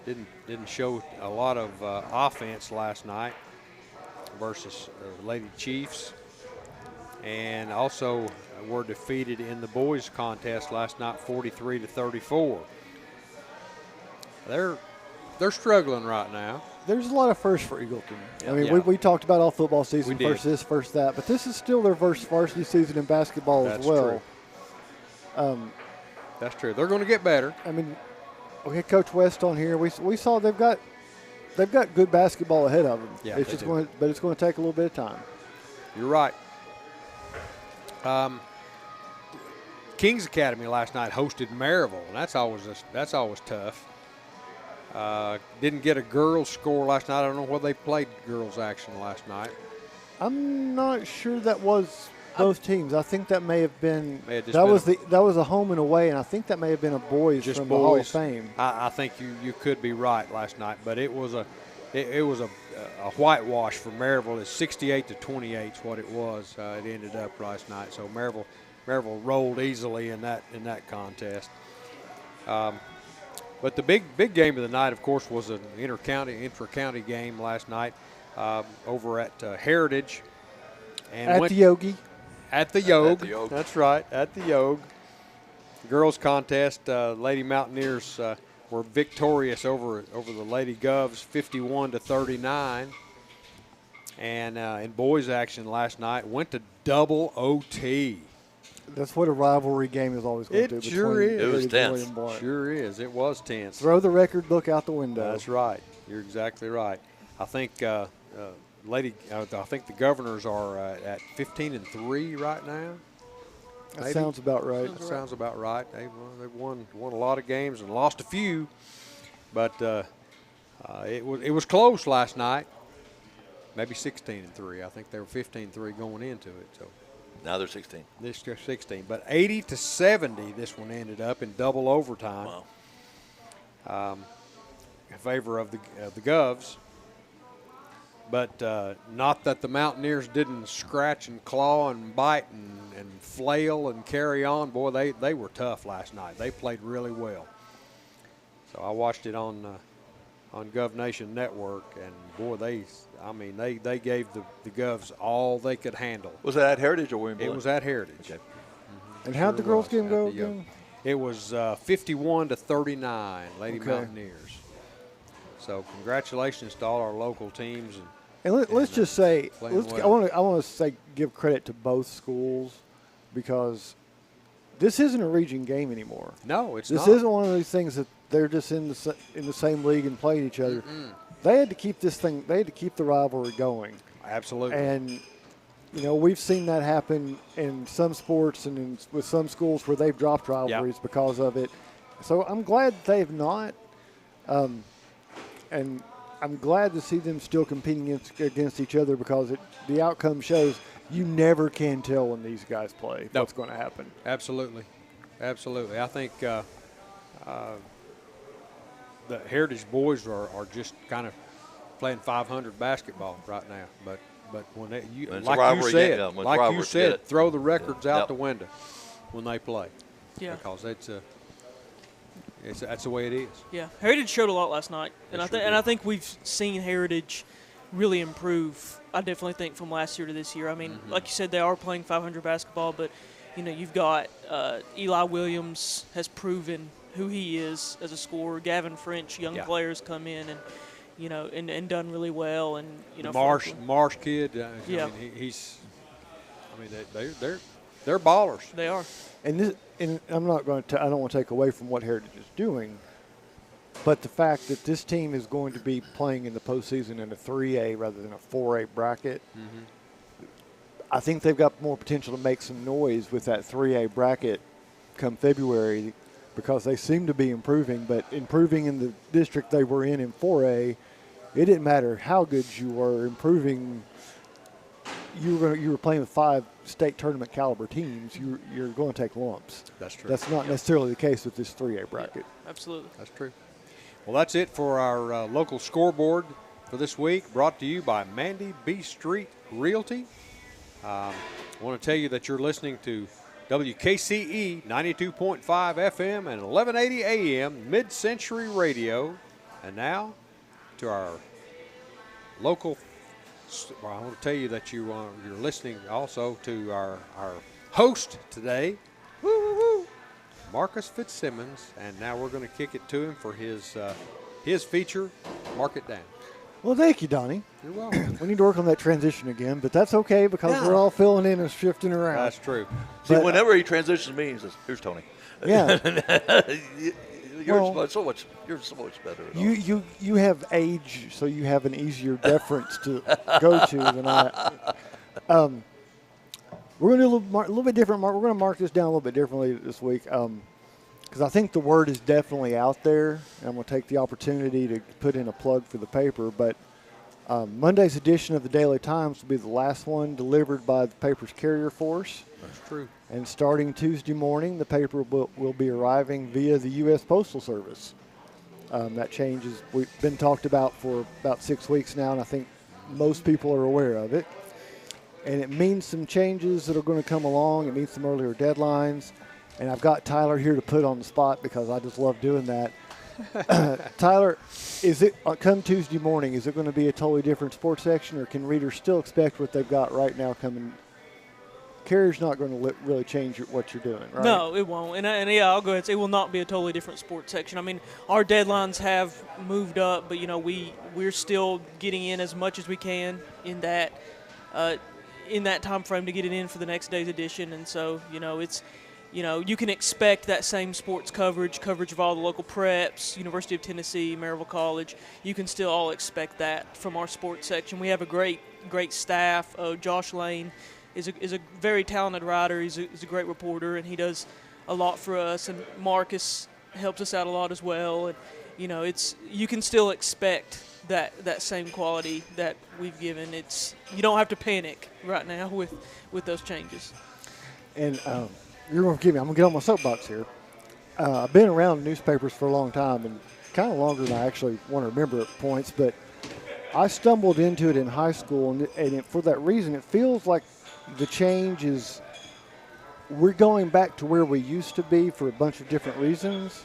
Didn't show a lot of offense last night versus Lady Chiefs, and also were defeated in the boys' contest last night, 43-34. They're struggling right now. There's a lot of firsts for Eagleton. I mean, Yeah. we talked about all football season, We did. first this, first that, but this is still their first varsity season in basketball That's as well. true. That's true. They're going to get better. I mean, we had Coach West on here. We saw they've got good basketball ahead of them. Yeah, it's they just do. going, but it's going to take a little bit of time. You're right. Kings Academy last night hosted Maryville, and that's always tough. Didn't get a girls score last night. I don't know whether they played girls action last night. I'm not sure that was both teams. I think that may have been May have just that was a home and away, and I think that may have been a boys Just from the Hall of boys. Fame. I think you could be right last night, but it was a whitewash for Maryville. It's 68-28 is what it was. It ended up last night. So Maryville rolled easily in that contest. But the big game of the night, of course, was an intra-county game last night over at Heritage. And At the Yogi. At the Yog. At the Yog. That's right, at the Yog. Girls contest, Lady Mountaineers were victorious over the Lady Govs, 51-39. And in boys action last night, went to double OT. That's what a rivalry game is always going to do. It sure between is. It was Heritage tense. and Blunt. Sure is. It was tense. Throw the record book out the window. That's right. You're exactly right. I think I think the Governors are at 15-3 right now. That maybe. sounds about right. That sounds about right. They've won a lot of games and lost a few, but it was close last night. Maybe 16-3. I think they were 15-3 going into it. So Now they're 16. this is 16, but 80-70. This one ended up in double overtime. Wow. In favor of the Govs. But not that the Mountaineers didn't scratch and claw and bite and flail and carry on. Boy, they were tough last night. They played really well. So I watched it on Gov Nation Network, and boy, they gave the Govs all they could handle. Was that at Heritage or William It Blunt? was at Heritage. Okay. And how'd the girls' game go again? It was 51-39, Lady Okay. Mountaineers. So congratulations to all our local teams. And let's just say, playing well. I want to say give credit to both schools because this isn't a region game anymore. No, it's This not. isn't one of these things that they're just in the same league and playing each other. They had to keep this thing. They had to keep the rivalry going. Absolutely. And we've seen that happen in some sports and with some schools where they've dropped rivalries because of it. So I'm glad they've not. And I'm glad to see them still competing against each other because the outcome shows you never can tell when these guys play what's going to happen. Absolutely. I think the Heritage boys are just kind of playing 500 basketball right now. But when When it's a like you rivalry said, game, yeah, when it's rivalry, forget said, it. throw the records out Yep. the window when they play. Yeah. Because that's the way it is. Yeah, Heritage showed a lot last night, and They sure I did. think we've seen Heritage really improve. I definitely think from last year to this year. I mean, like you said, they are playing 500 basketball, but you've got Eli Williams has proven who he is as a scorer. Gavin French, young Yeah. players come in and done really well, and Marsh kid. Yeah. I mean, they're ballers. they are. And I'm not going to. I don't want to take away from what Heritage is doing, but the fact that this team is going to be playing in the postseason in a 3A rather than a 4A bracket, I think they've got more potential to make some noise with that 3A bracket come February because they seem to be improving. But improving in the district they were in 4A, it didn't matter how good you were. Improving, you were playing with 5 state tournament caliber teams. You're going to take lumps. That's true. That's not necessarily the case with this 3A bracket. Absolutely. That's true. Well, that's it for our local scoreboard for this week brought to you by Mandy B. Street Realty. I want to tell you that you're listening to WKCE 92.5 FM and 1180 AM Mid-Century Radio. And now to our local, well, I want to tell you that you're listening also to our host today, Marcus Fitzsimmons. And now we're going to kick it to him for his feature, Mark It Down. Well, thank you, Donnie. You're welcome. We need to work on that transition again, but that's okay because we're all filling in and shifting around. That's true. See, But, whenever he transitions me, he says, "Here's Tony." Yeah. You're so much better. At all. You have age, so you have an easier deference to go to than I. We're going to do a little bit different. We're going to mark this down a little bit differently this week because I think the word is definitely out there. And I'm going to take the opportunity to put in a plug for the paper. But Monday's edition of the Daily Times will be the last one delivered by the paper's carrier force. That's true. And starting Tuesday morning, the paper will be arriving via the U.S. Postal Service. That change we've been talked about for about 6 weeks now, and I think most people are aware of it. And it means some changes that are going to come along. It means some earlier deadlines. And I've got Tyler here to put on the spot because I just love doing that. Tyler, is it come Tuesday morning, is it going to be a totally different sports section, or can readers still expect what they've got right now coming? Carrier's not going to really change what you're doing, right? No, it won't. And yeah, I'll go ahead and say it will not be a totally different sports section. I mean, our deadlines have moved up, but, we're still getting in as much as we can in that time frame to get it in for the next day's edition. And so, it's – you can expect that same sports coverage of all the local preps, University of Tennessee, Maryville College. You can still all expect that from our sports section. We have a great staff. Josh Lane is a very talented writer. He's a great reporter, and he does a lot for us. And Marcus helps us out a lot as well. And you can still expect that same quality that we've given. You don't have to panic right now with those changes. And you're going to forgive me. I'm going to get on my soapbox here. I've been around newspapers for a long time, and kind of longer than I actually want to remember at points, but I stumbled into it in high school, and for that reason, it feels like the change is we're going back to where we used to be for a bunch of different reasons.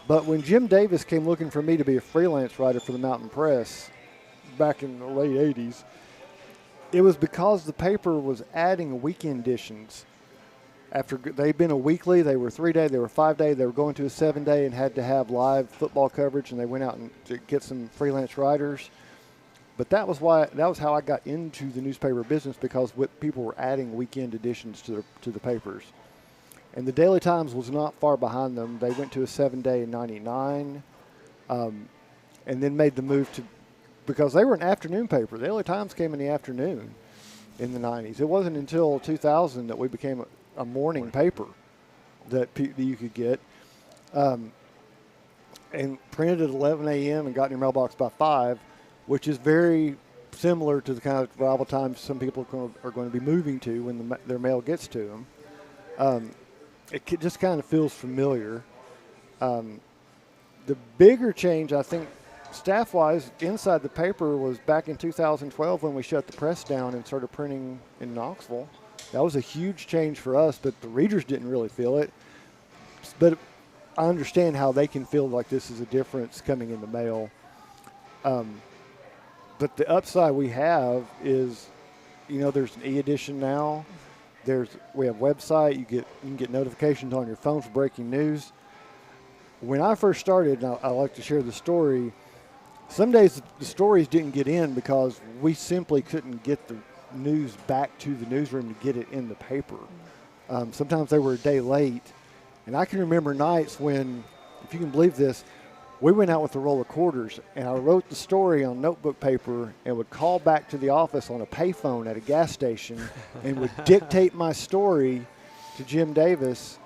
But when Jim Davis came looking for me to be a freelance writer for the Mountain Press back in the late 80s, it was because the paper was adding weekend editions. After they'd been a weekly, they were 3-day, they were 5-day, they were going to a 7-day and had to have live football coverage, and they went out to get some freelance writers. But that was how I got into the newspaper business, because people were adding weekend editions to the papers. And the Daily Times was not far behind them. They went to a 7-day in '99, and then made the move because they were an afternoon paper. The Daily Times came in the afternoon in the 90s. It wasn't until 2000 that we became a morning paper that you could get, and printed at 11 a.m. and got in your mailbox by 5, which is very similar to the kind of arrival times some people are going to be moving to when their mail gets to them. It just kind of feels familiar. The bigger change, I think, staff-wise, inside the paper was back in 2012 when we shut the press down and started printing in Knoxville. That was a huge change for us, but the readers didn't really feel it. But I understand how they can feel like this is a difference coming in the mail. But the upside we have is, there's an e-edition now. We have a website. You can get notifications on your phone for breaking news. When I first started, and I like to share the story, some days the stories didn't get in because we simply couldn't get the news back to the newsroom to get it in the paper. Sometimes they were a day late. And I can remember nights when, if you can believe this, we went out with a roll of quarters, and I wrote the story on notebook paper and would call back to the office on a payphone at a gas station and would dictate my story to Jim Davis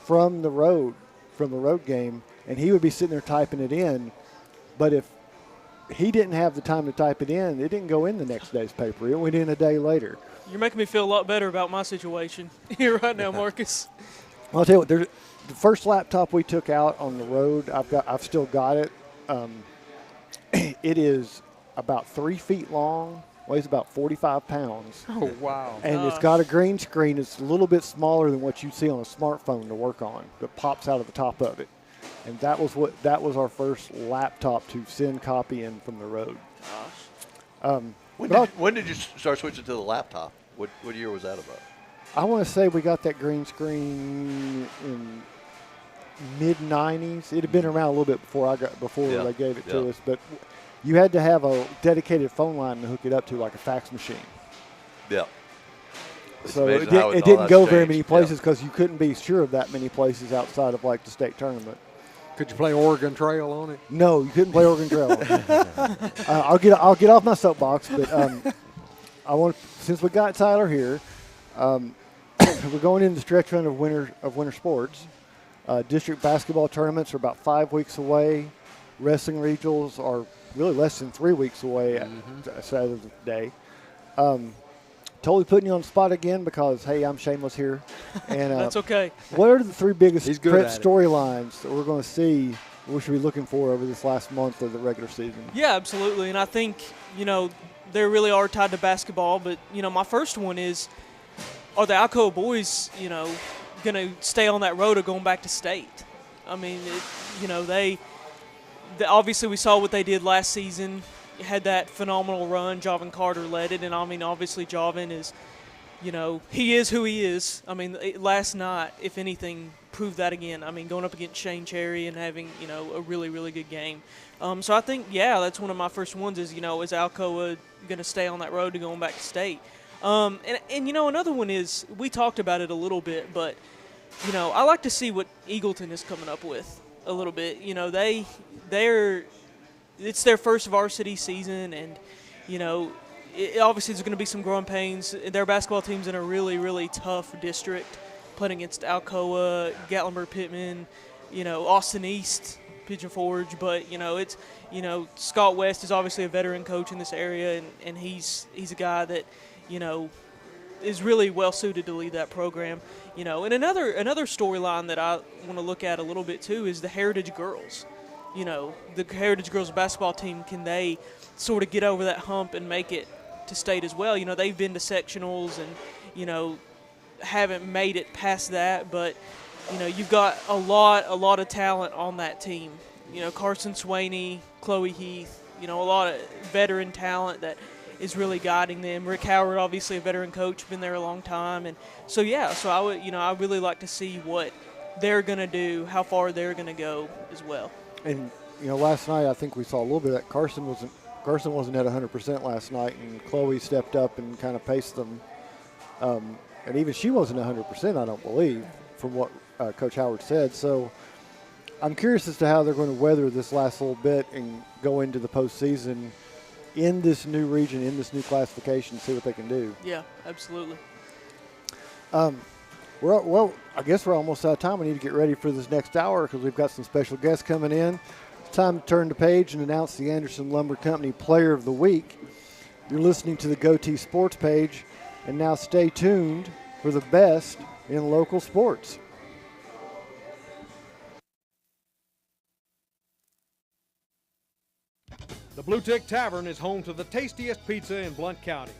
from the road game, and he would be sitting there typing it in. But if he didn't have the time to type it didn't go in the next day's paper. It went in a day later. You're making me feel a lot better about my situation here right now, Marcus. Well, I'll tell you what, the first laptop we took out on the road, I've still got it. It is about 3 feet long, weighs about 45 pounds. Oh, wow. And it's got a green screen. It's a little bit smaller than what you see on a smartphone to work on, that pops out of the top of it. And that was our first laptop to send copy in from the road. When did you start switching to the laptop? What year was that about? I want to say we got that green screen in mid-90s. It had been around a little bit before they gave it to us, but you had to have a dedicated phone line to hook it up to, like a fax machine. Yeah. So it didn't go very many places because you couldn't be sure of that many places outside of like the state tournament. Could you play Oregon Trail on it? No, you couldn't play Oregon Trail. I'll get off my soapbox, but since we got Tyler here, we're going into the stretch run of winter sports. District basketball tournaments are about 5 weeks away. Wrestling regionals are really less than 3 weeks away as of today. Totally putting you on the spot again because, hey, I'm shameless here. And That's okay. What are the 3 biggest prep at it. storylines that we're going to see, we should be looking for over this last month of the regular season? Yeah, absolutely. And I think, they really are tied to basketball. But, my first one is, are the Alcoa boys, going to stay on that road or going back to state? I mean, they obviously we saw what they did last season. Had that phenomenal run. Javin Carter led it, and I mean, obviously Javin is, he is who he is. I mean, last night, if anything, proved that again. I mean, going up against Shane Cherry and having, a really, really good game. So I think, that's one of my first ones is, is Alcoa going to stay on that road to going back to state? And another one is, we talked about it a little bit, but, I like to see what Eagleton is coming up with a little bit. It's their first varsity season, and, obviously there's going to be some growing pains. Their basketball team's in a really, really tough district, playing against Alcoa, Gatlinburg-Pittman, Austin East, Pigeon Forge. But, it's, Scott West is obviously a veteran coach in this area, and he's a guy that, is really well-suited to lead that program. And another storyline that I want to look at a little bit, too, is the Heritage Girls. The Heritage Girls basketball team, can they sort of get over that hump and make it to state as well? They've been to sectionals and, haven't made it past that. But, you've got a lot of talent on that team. Carson Swaney, Chloe Heath, a lot of veteran talent that is really guiding them. Rick Howard, obviously a veteran coach, been there a long time. And so I would, I really like to see what they're going to do, how far they're going to go as well. And, last night I think we saw a little bit of that. Carson wasn't at 100% last night, and Chloe stepped up and kind of paced them. And even she wasn't 100%, I don't believe, from what Coach Howard said. So I'm curious as to how they're going to weather this last little bit and go into the postseason in this new region, in this new classification, see what they can do. Yeah, absolutely. I guess we're almost out of time. We need to get ready for this next hour because we've got some special guests coming in. It's time to turn the page and announce the Anderson Lumber Company Player of the Week. You're listening to the GOTee Sports page, and now stay tuned for the best in local sports. The Bluetick Tavern is home to the tastiest pizza in Blount County.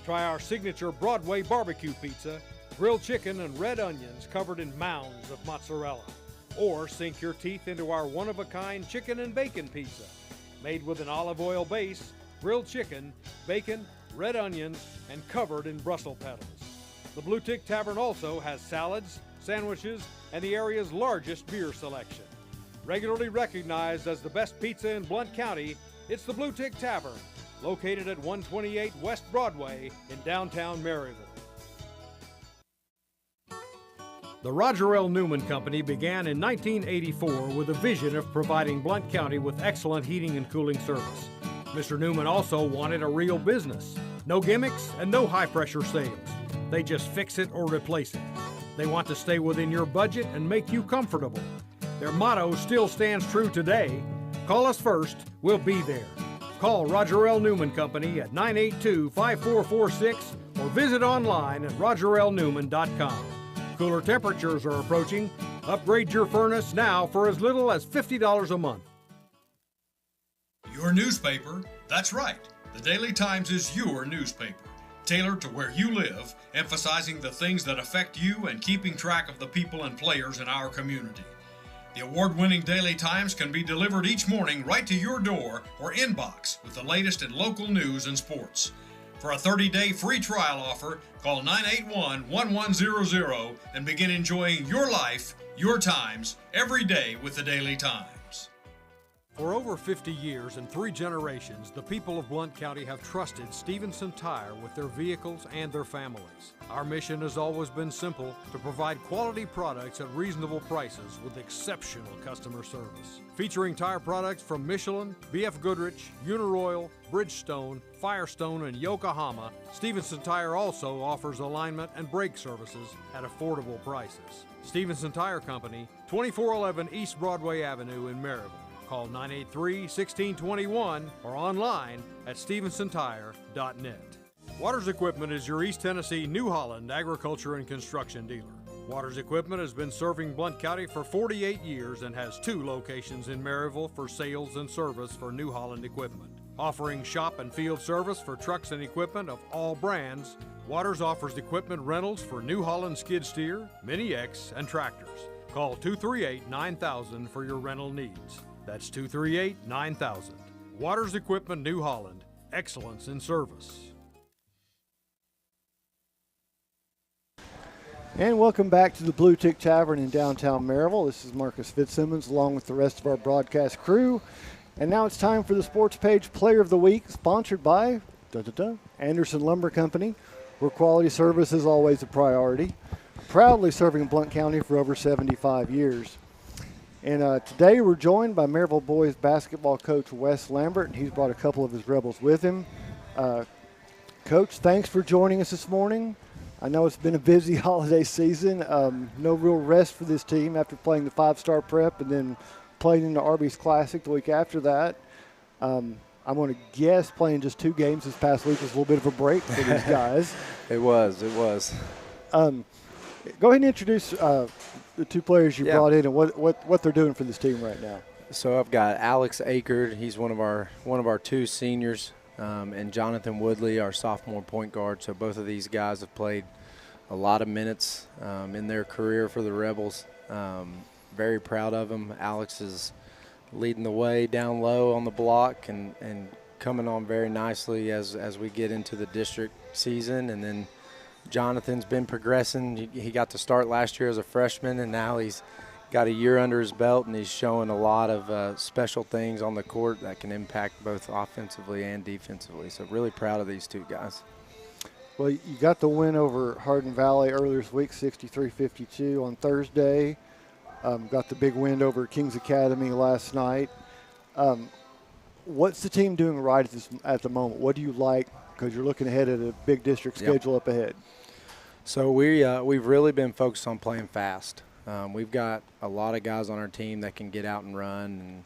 Try our signature Broadway barbecue pizza, grilled chicken and red onions covered in mounds of mozzarella. Or sink your teeth into our one-of-a-kind chicken and bacon pizza, made with an olive oil base, grilled chicken, bacon, red onions, and covered in Brussels petals. The Bluetick Tavern also has salads, sandwiches, and the area's largest beer selection. Regularly recognized as the best pizza in Blount County, it's the Bluetick Tavern, located at 128 West Broadway in downtown Maryville. The Roger L. Newman Company began in 1984 with a vision of providing Blount County with excellent heating and cooling service. Mr. Newman also wanted a real business. No gimmicks and no high-pressure sales. They just fix it or replace it. They want to stay within your budget and make you comfortable. Their motto still stands true today. Call us first, we'll be there. Call Roger L. Newman Company at 982-5446 or visit online at rogerlnewman.com. Cooler temperatures are approaching. Upgrade your furnace now for as little as $50 a month. Your newspaper? That's right. The Daily Times is your newspaper, tailored to where you live, emphasizing the things that affect you and keeping track of the people and players in our community. The award-winning Daily Times can be delivered each morning right to your door or inbox with the latest in local news and sports. For a 30-day free trial offer, call 981-1100 and begin enjoying your life, your times, every day with the Daily Times. For over 50 years and 3 generations, the people of Blount County have trusted Stevenson Tire with their vehicles and their families. Our mission has always been simple: to provide quality products at reasonable prices with exceptional customer service. Featuring tire products from Michelin, BF Goodrich, Uniroyal, Bridgestone, Firestone, and Yokohama, Stevenson Tire also offers alignment and brake services at affordable prices. Stevenson Tire Company, 2411 East Broadway Avenue in Maryville. Call 983-1621 or online at stevensontire.net. Waters Equipment is your East Tennessee New Holland agriculture and construction dealer. Waters Equipment has been serving Blount County for 48 years and has 2 locations in Maryville for sales and service for New Holland equipment. Offering shop and field service for trucks and equipment of all brands, Waters offers equipment rentals for New Holland skid steer, Mini X, and tractors. Call 238-9000 for your rental needs. That's 238-9000. Waters Equipment New Holland. Excellence in service. And welcome back to the Bluetick Tavern in downtown Maryville. This is Marcus Fitzsimmons along with the rest of our broadcast crew. And now it's time for the Sports Page Player of the Week, sponsored by Anderson Lumber Company, where quality service is always a priority. Proudly serving Blount County for over 75 years. And today we're joined by Maryville boys basketball coach Wes Lambert, and he's brought a couple of his Rebels with him. Coach, thanks for joining us this morning. I know it's been a busy holiday season. No real rest for this team after playing the 5-star prep and then playing in the Arby's Classic the week after that. I'm going to guess playing just 2 games this past week was a little bit of a break for these guys. It was. Go ahead and introduce the 2 players you brought in and what they're doing for this team right now. So I've got Alex Akerd. He's one of our 2 seniors, and Jonathan Woodley, our sophomore point guard. So both of these guys have played a lot of minutes in their career for the Rebels. Very proud of them. Alex is leading the way down low on the block and coming on very nicely as we get into the district season, and then Jonathan's been progressing. He got to start last year as a freshman, and now he's got a year under his belt, and he's showing a lot of special things on the court that can impact both offensively and defensively. So really proud of these 2 guys. Well, you got the win over Hardin Valley earlier this week, 63-52 on Thursday. Got the big win over Kings Academy last night. What's the team doing right at the moment? What do you like? Because you're looking ahead at a big district schedule up ahead. So we've really been focused on playing fast. We've got a lot of guys on our team that can get out and run,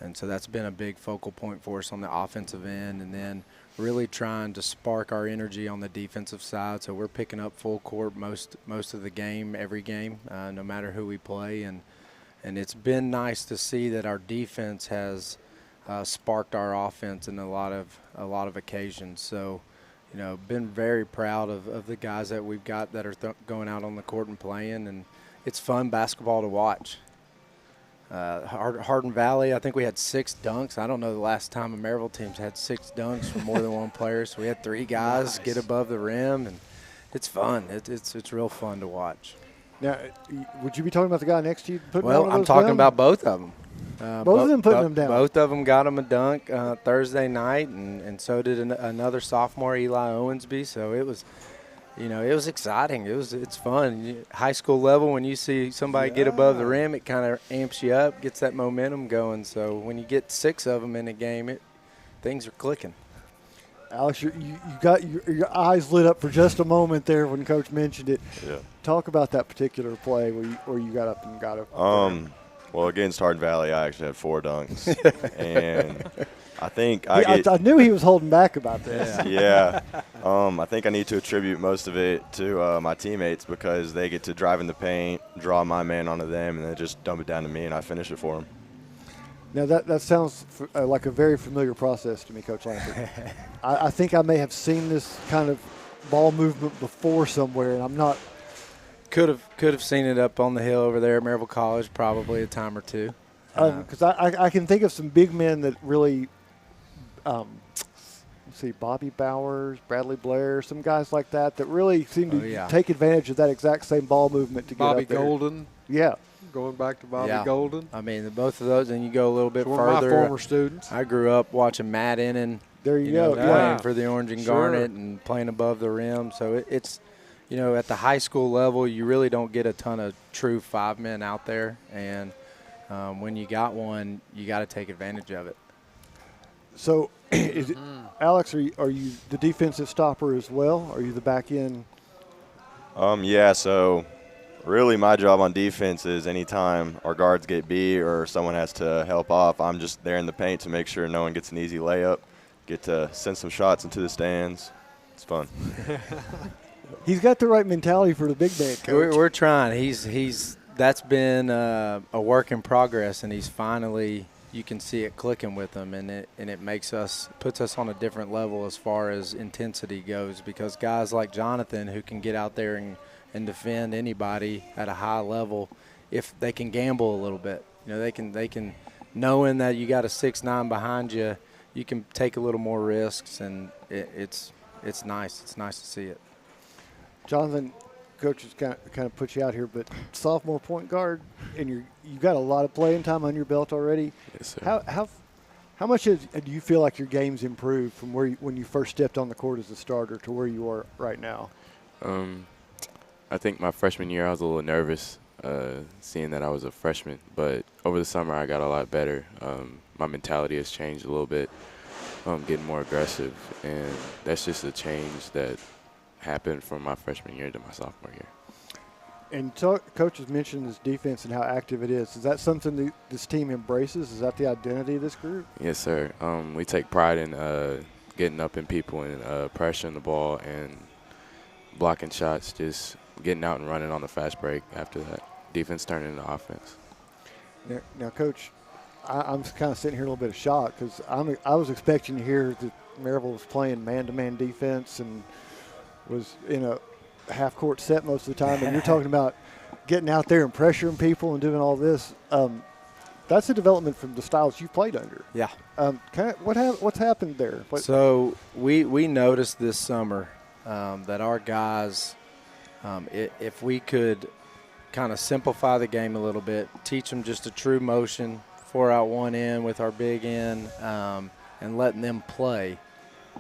and so that's been a big focal point for us on the offensive end, and then really trying to spark our energy on the defensive side. So we're picking up full court most of the game, every game, no matter who we play, and it's been nice to see that our defense has sparked our offense in a lot of occasions. So, been very proud of the guys that we've got that are going out on the court and playing, and it's fun basketball to watch. Hardin Valley, I think we had 6 dunks. I don't know the last time a Maryville team's had 6 dunks from more than one player. So we had 3 guys get above the rim, and it's fun. It's real fun to watch. Now, would you be talking about the guy next to you putting Well, one of I'm those talking down? about both of them. Both of them putting them down. Both of them got him a dunk Thursday night, and so did another sophomore, Eli Owensby. So it was, it was exciting. It's fun. High school level, when you see somebody get above the rim, it kind of amps you up, gets that momentum going. So when you get 6 of them in a game, things are clicking. Alex, you got your eyes lit up for just a moment there when Coach mentioned it. Yeah. Talk about that particular play where you got up and got up. Well, against Hardin Valley, I actually had 4 dunks, and I think I knew he was holding back about this. Yeah. I think I need to attribute most of it to my teammates because they get to drive in the paint, draw my man onto them, and then just dump it down to me, and I finish it for them. Now that sounds like a very familiar process to me, Coach Lambert. I think I may have seen this kind of ball movement before somewhere, and I'm not. Could have seen it up on the hill over there at Maryville College, probably a time or two. Because I can think of some big men that really, let's see, Bobby Bowers, Bradley Blair, some guys like that really seem to take advantage of that exact same ball movement to get Bobby up there. Golden. Yeah. Going back to Bobby Golden. I mean, both of those, and you go a little bit One further. of my former students. I grew up watching Matt Innan. There you go. Playing for the Orange and Garnet and playing above the rim. So it's, at the high school level, you really don't get a ton of true 5 men out there. And when you got one, you got to take advantage of it. So, Alex, are you the defensive stopper as well? Are you the back end? Yeah, so really my job on defense is anytime our guards get beat or someone has to help off, I'm just there in the paint to make sure no one gets an easy layup, get to send some shots into the stands. It's fun. He's got the right mentality for the big man, Coach. We're trying. That's been a work in progress, and he's finally, you can see it clicking with him, and it puts us on a different level as far as intensity goes, because guys like Jonathan, who can get out there and defend anybody at a high level, if they can gamble a little bit, they can knowing that you got a 6'9" behind you, you can take a little more risks, and it's nice. It's nice to see it. Jonathan, Coach has kind of put you out here, but sophomore point guard, and you got a lot of playing time on your belt already. Yes, sir. How much do you feel like your game's improved from when you first stepped on the court as a starter to where you are right now? I think my freshman year I was a little nervous, seeing that I was a freshman. But over the summer I got a lot better. My mentality has changed a little bit, getting more aggressive, and that's just a change that happened from my freshman year to my sophomore year. And Coach has mentioned this defense and how active it is. Is that something that this team embraces? Is that the identity of this group? Yes, sir. We take pride in getting up in people and pressuring the ball and blocking shots, just getting out and running on the fast break after that. Defense turning into offense. Now Coach, I'm kind of sitting here a little bit of shock because I was expecting to hear that Maryville was playing man-to-man defense and was in a half-court set most of the time, and you're talking about getting out there and pressuring people and doing all this. That's a development from the styles you played under. Yeah. What's happened there? So we noticed this summer that our guys, if we could kind of simplify the game a little bit, teach them just a true motion, 4 out 1 in with our big end, and letting them play,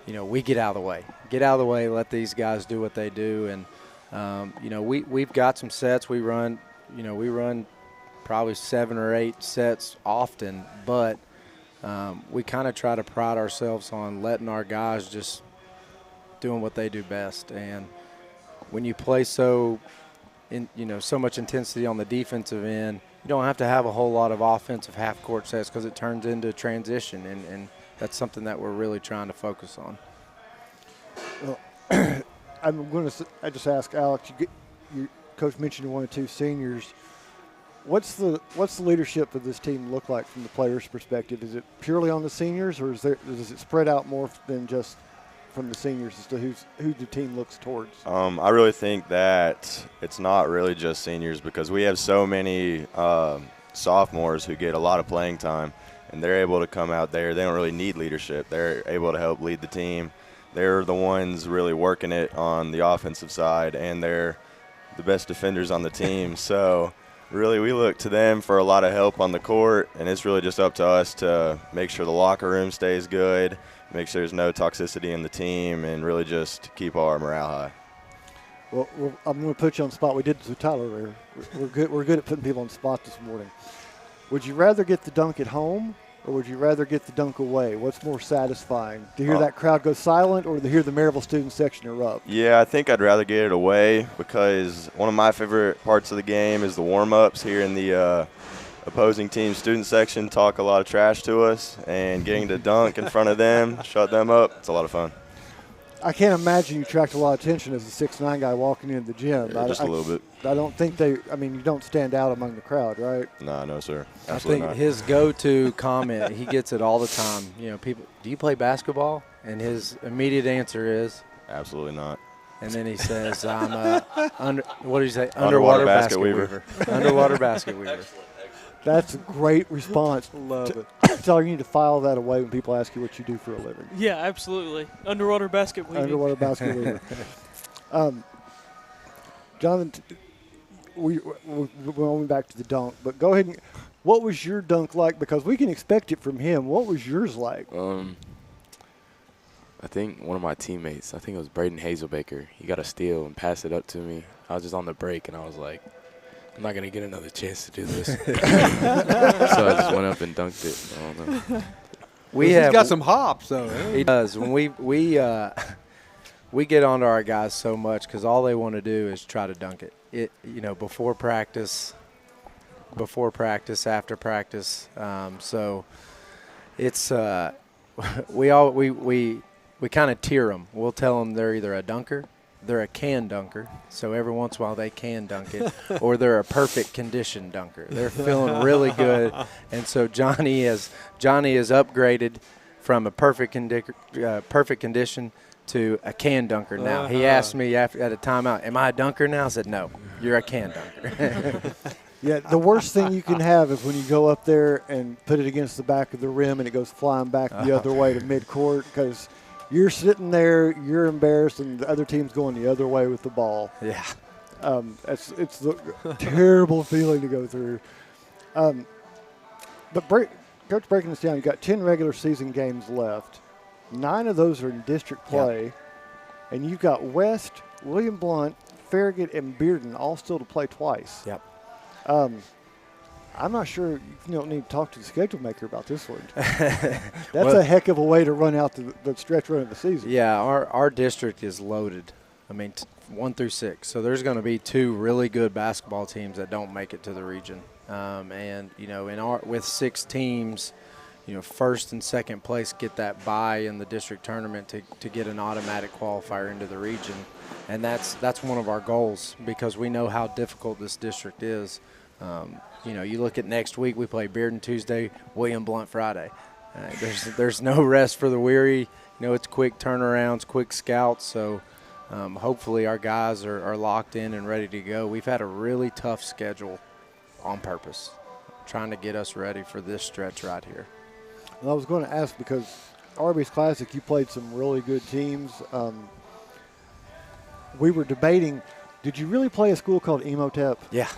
we get out of the way. Get out of the way, let these guys do what they do. And, we've got some sets. We run probably 7 or 8 sets often, but we kind of try to pride ourselves on letting our guys just doing what they do best. And when you play so much intensity on the defensive end, you don't have to have a whole lot of offensive half-court sets because it turns into transition, and that's something that we're really trying to focus on. Well, I just ask Alex. Your coach mentioned 1 or 2 seniors. What's the leadership of this team look like from the players' perspective? Is it purely on the seniors, or does it spread out more than just from the seniors as to who the team looks towards? I really think that it's not really just seniors because we have so many sophomores who get a lot of playing time, and they're able to come out there. They don't really need leadership. They're able to help lead the team. They're the ones really working it on the offensive side, and they're the best defenders on the team. So really we look to them for a lot of help on the court, and it's really just up to us to make sure the locker room stays good, make sure there's no toxicity in the team, and really just keep our morale high. Well, I'm going to put you on the spot. We did this with Tyler there. We're good at putting people on the spot this morning. Would you rather get the dunk at home, or would you rather get the dunk away? What's more satisfying, to hear that crowd go silent or to hear the Maryville student section erupt? Yeah, I think I'd rather get it away because one of my favorite parts of the game is the warm-ups here in the opposing team student section. Talk a lot of trash to us, and getting to dunk in front of them, shut them up, it's a lot of fun. I can't imagine you attract a lot of attention as a 6'9" guy walking into the gym. Just a little bit. I don't think you don't stand out among the crowd, right? No, sir. I Absolutely think not. his go-to comment, he gets it all the time. You know, people, do you play basketball? And his immediate answer is, Absolutely not. and then he says, I'm what did he say? Underwater basket weaver. Underwater basket weaver. That's a great response. Love it. So you need to file that away when people ask you what you do for a living. Yeah, absolutely. Underwater basket weaving. Underwater basket weaver. Jonathan, we're going back to the dunk, but go ahead and what was your dunk like? Because we can expect it from him. What was yours like? I think one of my teammates, I think it was Braden Hazelbaker, he got a steal and passed it up to me. I was just on the break, and I was like, I'm not going to get another chance to do this. So I just went up and dunked it. I don't know. He's got some hops, though. He does. When we get onto our guys so much because all they want to do is try to dunk it. Before practice, after practice. So it's we kind of tier them. We'll tell them they're either a dunker, they're a can dunker, so every once in a while they can dunk it, or they're a perfect condition dunker. They're feeling really good, and so Johnny is upgraded from a perfect condition to a can dunker now. He asked me at a timeout, am I a dunker now? I said, no, you're a can dunker. Yeah, the worst thing you can have is when you go up there and put it against the back of the rim and it goes flying back the other way to midcourt because you're sitting there, you're embarrassed, and the other team's going the other way with the ball. Yeah. It's the terrible feeling to go through. Coach, breaking this down, you got 10 regular season games left. 9 of those are in district play. Yep. And you've got West, William Blount, Farragut, and Bearden all still to play twice. Yep. I'm not sure, you don't need to talk to the schedule maker about this one. That's a heck of a way to run out the stretch run of the season. Yeah, our district is loaded. 1 through 6. So there's going to be 2 really good basketball teams that don't make it to the region. And with 6 teams, first and second place get that bye in the district tournament to get an automatic qualifier into the region. And that's one of our goals because we know how difficult this district is. You look at next week, we play Bearden Tuesday, William Blount Friday. There's no rest for the weary. It's quick turnarounds, quick scouts. So hopefully our guys are locked in and ready to go. We've had a really tough schedule on purpose, trying to get us ready for this stretch right here. Well, I was going to ask because Arby's Classic, you played some really good teams. We were debating, did you really play a school called Emotep? Yeah.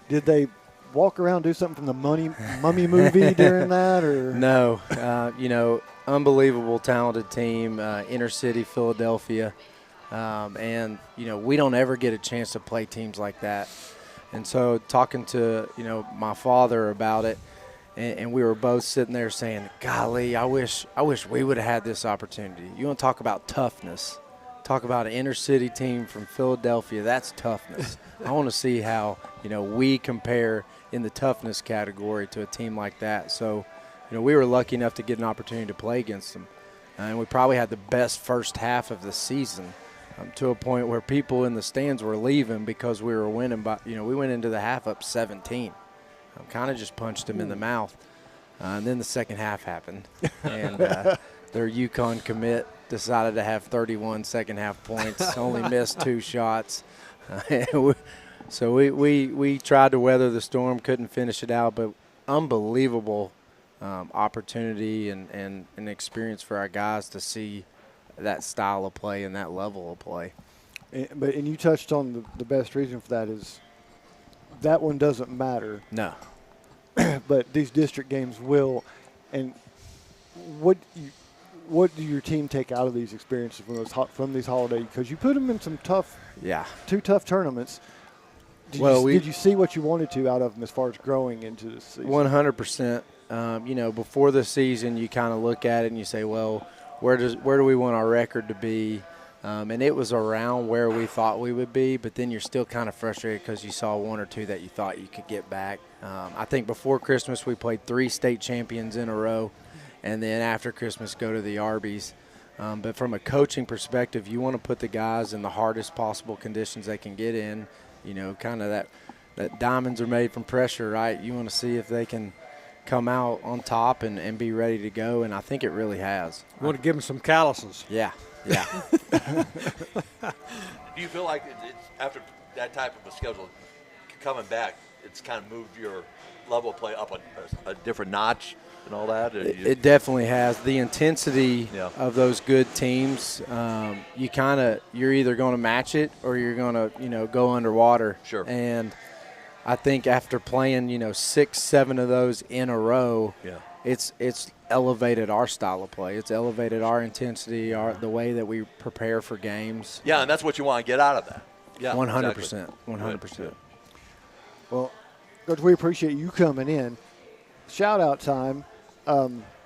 Did they walk around, do something from the Mummy movie during that? Or No. Unbelievable, talented team, inner city Philadelphia. And we don't ever get a chance to play teams like that. And so talking to, my father about it, and we were both sitting there saying, golly, I wish we would have had this opportunity. You want to talk about toughness. Talk about an inner city team from Philadelphia. That's toughness. I want to see how, we compare in the toughness category to a team like that. So, we were lucky enough to get an opportunity to play against them. And we probably had the best first half of the season to a point where people in the stands were leaving because we were winning. We went into the half up 17. Kind of just punched them in the mouth. And then the second half happened. And their UConn commit decided to have 31 second half points, only missed 2 shots. So we tried to weather the storm, couldn't finish it out, but unbelievable opportunity and experience for our guys to see that style of play and that level of play. And you touched on the best reason for that is that one doesn't matter. No. But these district games will. And what do your team take out of these experiences from these holidays? Because you put them in some tough, 2 tough tournaments. Did you see what you wanted to out of them as far as growing into this season? 100%. Before the season, you kind of look at it and you say, well, where do we want our record to be? And it was around where we thought we would be, but then you're still kind of frustrated because you saw 1 or 2 that you thought you could get back. I think before Christmas we played 3 state champions in a row, and then after Christmas go to the Arby's. But from a coaching perspective, you want to put the guys in the hardest possible conditions they can get in. Kind of that diamonds are made from pressure, right? You want to see if they can come out on top and be ready to go, and I think it really has. You want to give them some calluses. Yeah. Do you feel like it's after that type of a schedule, coming back, it's kind of moved your level of play up a different notch and all that? It definitely has. The intensity of those good teams, you're either going to match it or you're going to, go underwater. Sure. And I think after playing, 6, 7 of those in a row, it's elevated our style of play. It's elevated our intensity, the way that we prepare for games. Yeah, and that's what you want to get out of that. Yeah, 100%. exactly. 100%. Well, Coach, we appreciate you coming in. Shout-out time.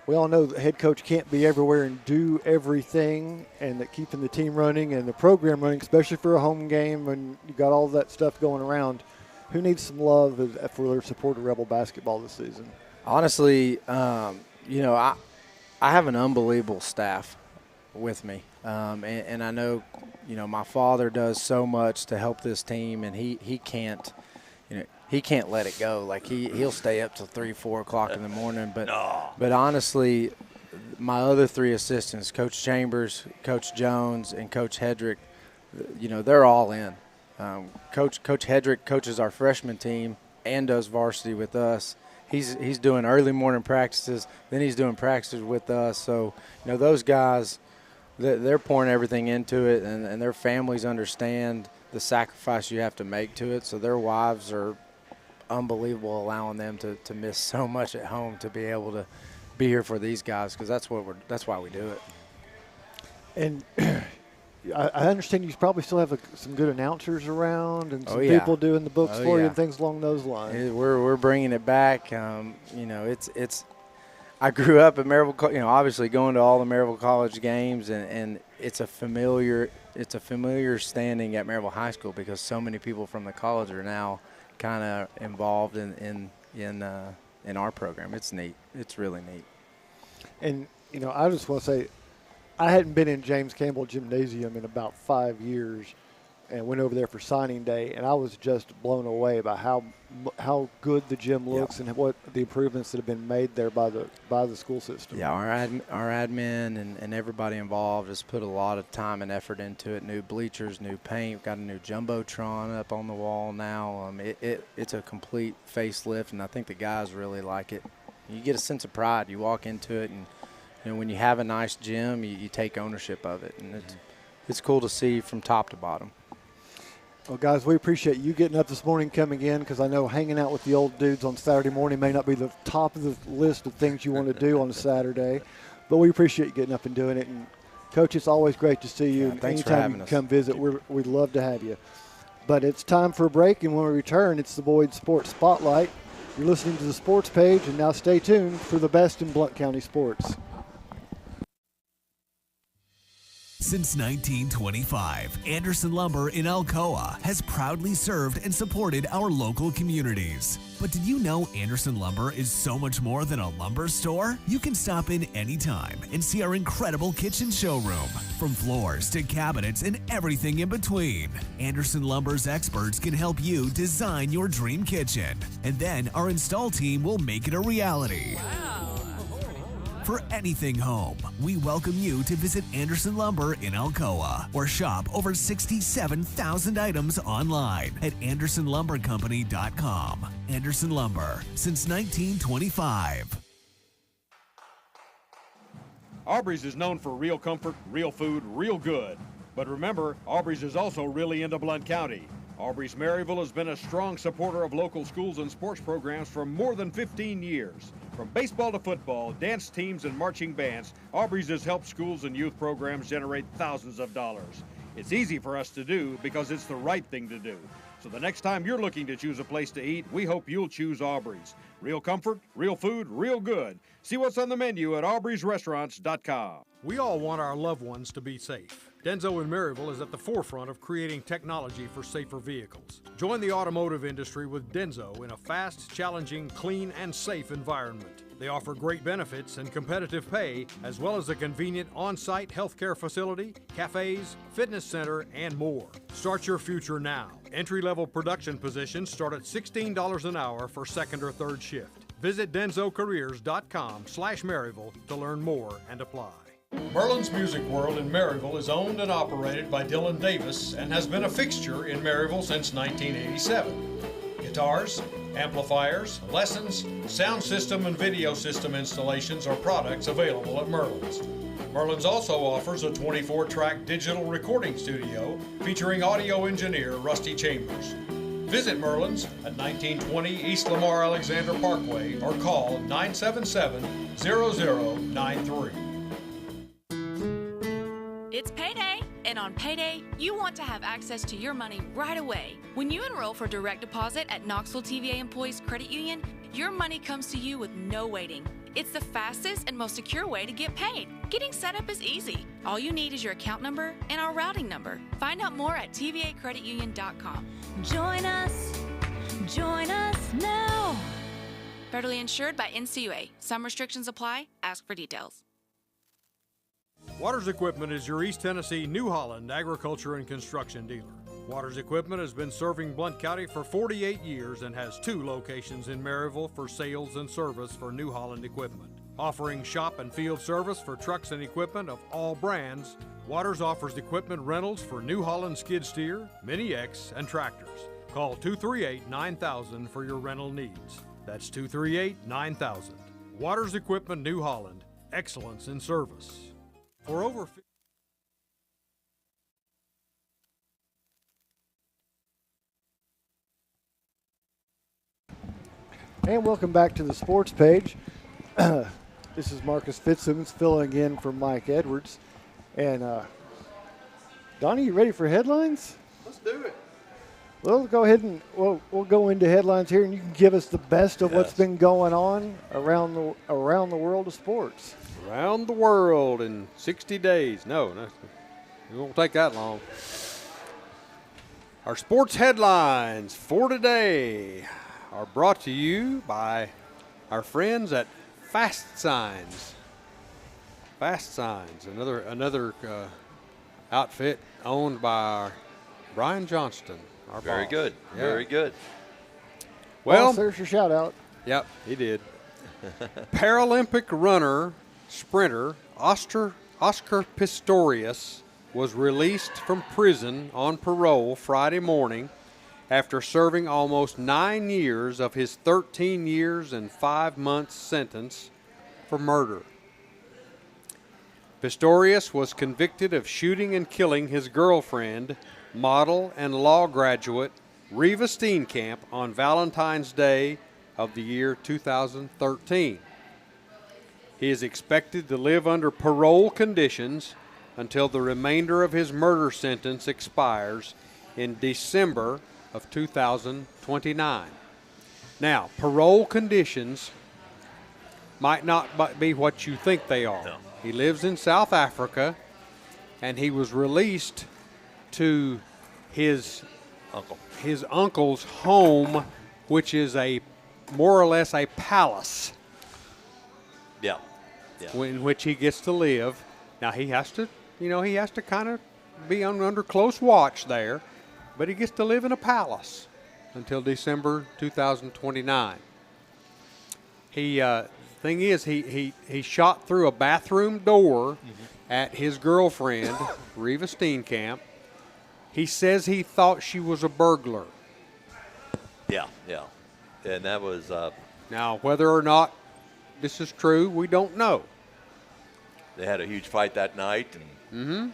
We all know the head coach can't be everywhere and do everything, and that keeping the team running and the program running, especially for a home game when you got all that stuff going around. Who needs some love for their support of Rebel basketball this season? Honestly, I have an unbelievable staff with me, and I know, my father does so much to help this team, and he can't, he can't let it go. Like he'll stay up till 3, 4 o'clock in the morning. But honestly, my other 3 assistants, Coach Chambers, Coach Jones, and Coach Hedrick, they're all in. Coach Hedrick coaches our freshman team and does varsity with us. He's doing early morning practices, then he's doing practices with us. So, those guys, they're pouring everything into it, and their families understand the sacrifice you have to make to it. So their wives are unbelievable, allowing them to miss so much at home to be able to be here for these guys, because that's why we do it. And I understand you probably still have some good announcers around and some people doing the books for you and things along those lines. We're bringing it back. It's. I grew up at Maryville, obviously going to all the Maryville College games, and it's a familiar standing at Maryville High School because so many people from the college are now kind of involved in our program. It's neat. It's really neat. And I just want to say, I hadn't been in James Campbell Gymnasium in about 5 years, and went over there for signing day, and I was just blown away by how good the gym looks and what the improvements that have been made there by the school system. Yeah, our admin and everybody involved has put a lot of time and effort into it. New bleachers, new paint, got a new jumbotron up on the wall now. It's a complete facelift, and I think the guys really like it. You get a sense of pride. You walk into it, and when you have a nice gym, you take ownership of it, and it's cool to see from top to bottom. Well, guys, we appreciate you getting up this morning, coming in, because I know hanging out with the old dudes on Saturday morning may not be the top of the list of things you want to do on a Saturday, but we appreciate you getting up and doing it. And, Coach, it's always great to see you. Thanks for having us. Anytime you come visit, we'd love to have you. But it's time for a break, and when we return, it's the Boyd Sports Spotlight. You're listening to the Sports Page, and now stay tuned for the best in Blount County sports. Since 1925, Anderson Lumber in Alcoa has proudly served and supported our local communities. But did you know Anderson Lumber is so much more than a lumber store? You can stop in anytime and see our incredible kitchen showroom. From floors to cabinets and everything in between, Anderson Lumber's experts can help you design your dream kitchen. And then our install team will make it a reality. For anything home, we welcome you to visit Anderson Lumber in Alcoa or shop over 67,000 items online at AndersonLumberCompany.com. Anderson Lumber, since 1925. Aubrey's is known for real comfort, real food, real good. But remember, Aubrey's is also really into Blount County. Aubrey's Maryville has been a strong supporter of local schools and sports programs for more than 15 years. From baseball to football, dance teams, and marching bands, Aubrey's has helped schools and youth programs generate thousands of dollars. It's easy for us to do because it's the right thing to do. So the next time you're looking to choose a place to eat, we hope you'll choose Aubrey's. Real comfort, real food, real good. See what's on the menu at aubreysrestaurants.com. We all want our loved ones to be safe. Denso in Maryville is at the forefront of creating technology for safer vehicles. Join the automotive industry with Denso in a fast, challenging, clean, and safe environment. They offer great benefits and competitive pay, as well as a convenient on-site healthcare facility, cafes, fitness center, and more. Start your future now. Entry-level production positions start at $16 an hour for second or third shift. Visit denzocareers.com/Maryville to learn more and apply. Merlin's Music World in Maryville is owned and operated by Dylan Davis and has been a fixture in Maryville since 1987. Guitars, amplifiers, lessons, sound system, and video system installations are products available at Merlin's. Merlin's also offers a 24-track digital recording studio featuring audio engineer Rusty Chambers. Visit Merlin's at 1920 East Lamar Alexander Parkway or call 977-0093. It's payday, and on payday, you want to have access to your money right away. When you enroll for direct deposit at Knoxville TVA Employees Credit Union, your money comes to you with no waiting. It's the fastest and most secure way to get paid. Getting set up is easy. All you need is your account number and our routing number. Find out more at tvacreditunion.com. Join us now. Federally insured by NCUA. Some restrictions apply. Ask for details. Waters Equipment is your East Tennessee New Holland agriculture and construction dealer. Waters Equipment has been serving Blount County for 48 years and has 2 locations in Maryville for sales and service for New Holland equipment. Offering shop and field service for trucks and equipment of all brands, Waters offers equipment rentals for New Holland skid steer, Mini X, and tractors. Call 238-9000 for your rental needs. That's 238-9000. Waters Equipment New Holland. Excellence in service. For over And welcome back to the sports page. This is Marcus Fitzsimmons filling in for Mike Edwards. And Donnie, you ready for headlines? Let's do it. Well, go ahead and we'll go into headlines here, and you can give us the best of what's been going on around the world of sports. Around the world in 60 days. No, it won't take that long. Our sports headlines for today are brought to you by our friends at Fast Signs. Fast Signs, another outfit owned by Brian Johnston. Our Very boss. good. Yeah. Very good. Well, there's your shout out. Yep, he did. Paralympic runner, sprinter Oscar Pistorius was released from prison on parole Friday morning after serving almost 9 years of his 13 years and 5 months sentence for murder. Pistorius was convicted of shooting and killing his girlfriend, model and law graduate Reva Steenkamp on Valentine's Day of the year 2013. He is expected to live under parole conditions until the remainder of his murder sentence expires in December of 2029. Now, parole conditions might not be what you think they are. No. He lives in South Africa, and he was released to his uncle's home, which is more or less a palace. Yeah. In which he gets to live. Now he has to kind of be under close watch there, but he gets to live in a palace until December 2029. Thing is, he shot through a bathroom door at his girlfriend, Reva Steenkamp. He says he thought she was a burglar. Yeah. And that was... Now, whether or not this is true, we don't know. They had a huge fight that night, and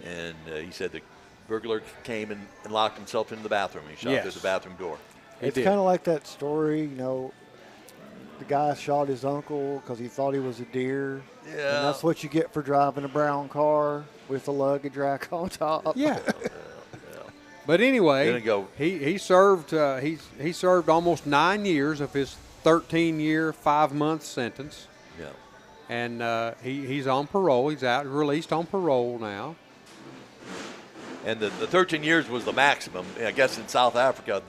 he said the burglar came and locked himself into the bathroom. He shot through the bathroom door. It's kind of like that story, the guy shot his uncle because he thought he was a deer. Yeah. And that's what you get for driving a brown car with a luggage rack on top. Yeah. But anyway, he served he served almost 9 years of his 13-year, 5-month sentence. Yeah. And he's on parole. He's released on parole now. And the 13 years was the maximum. I guess in South Africa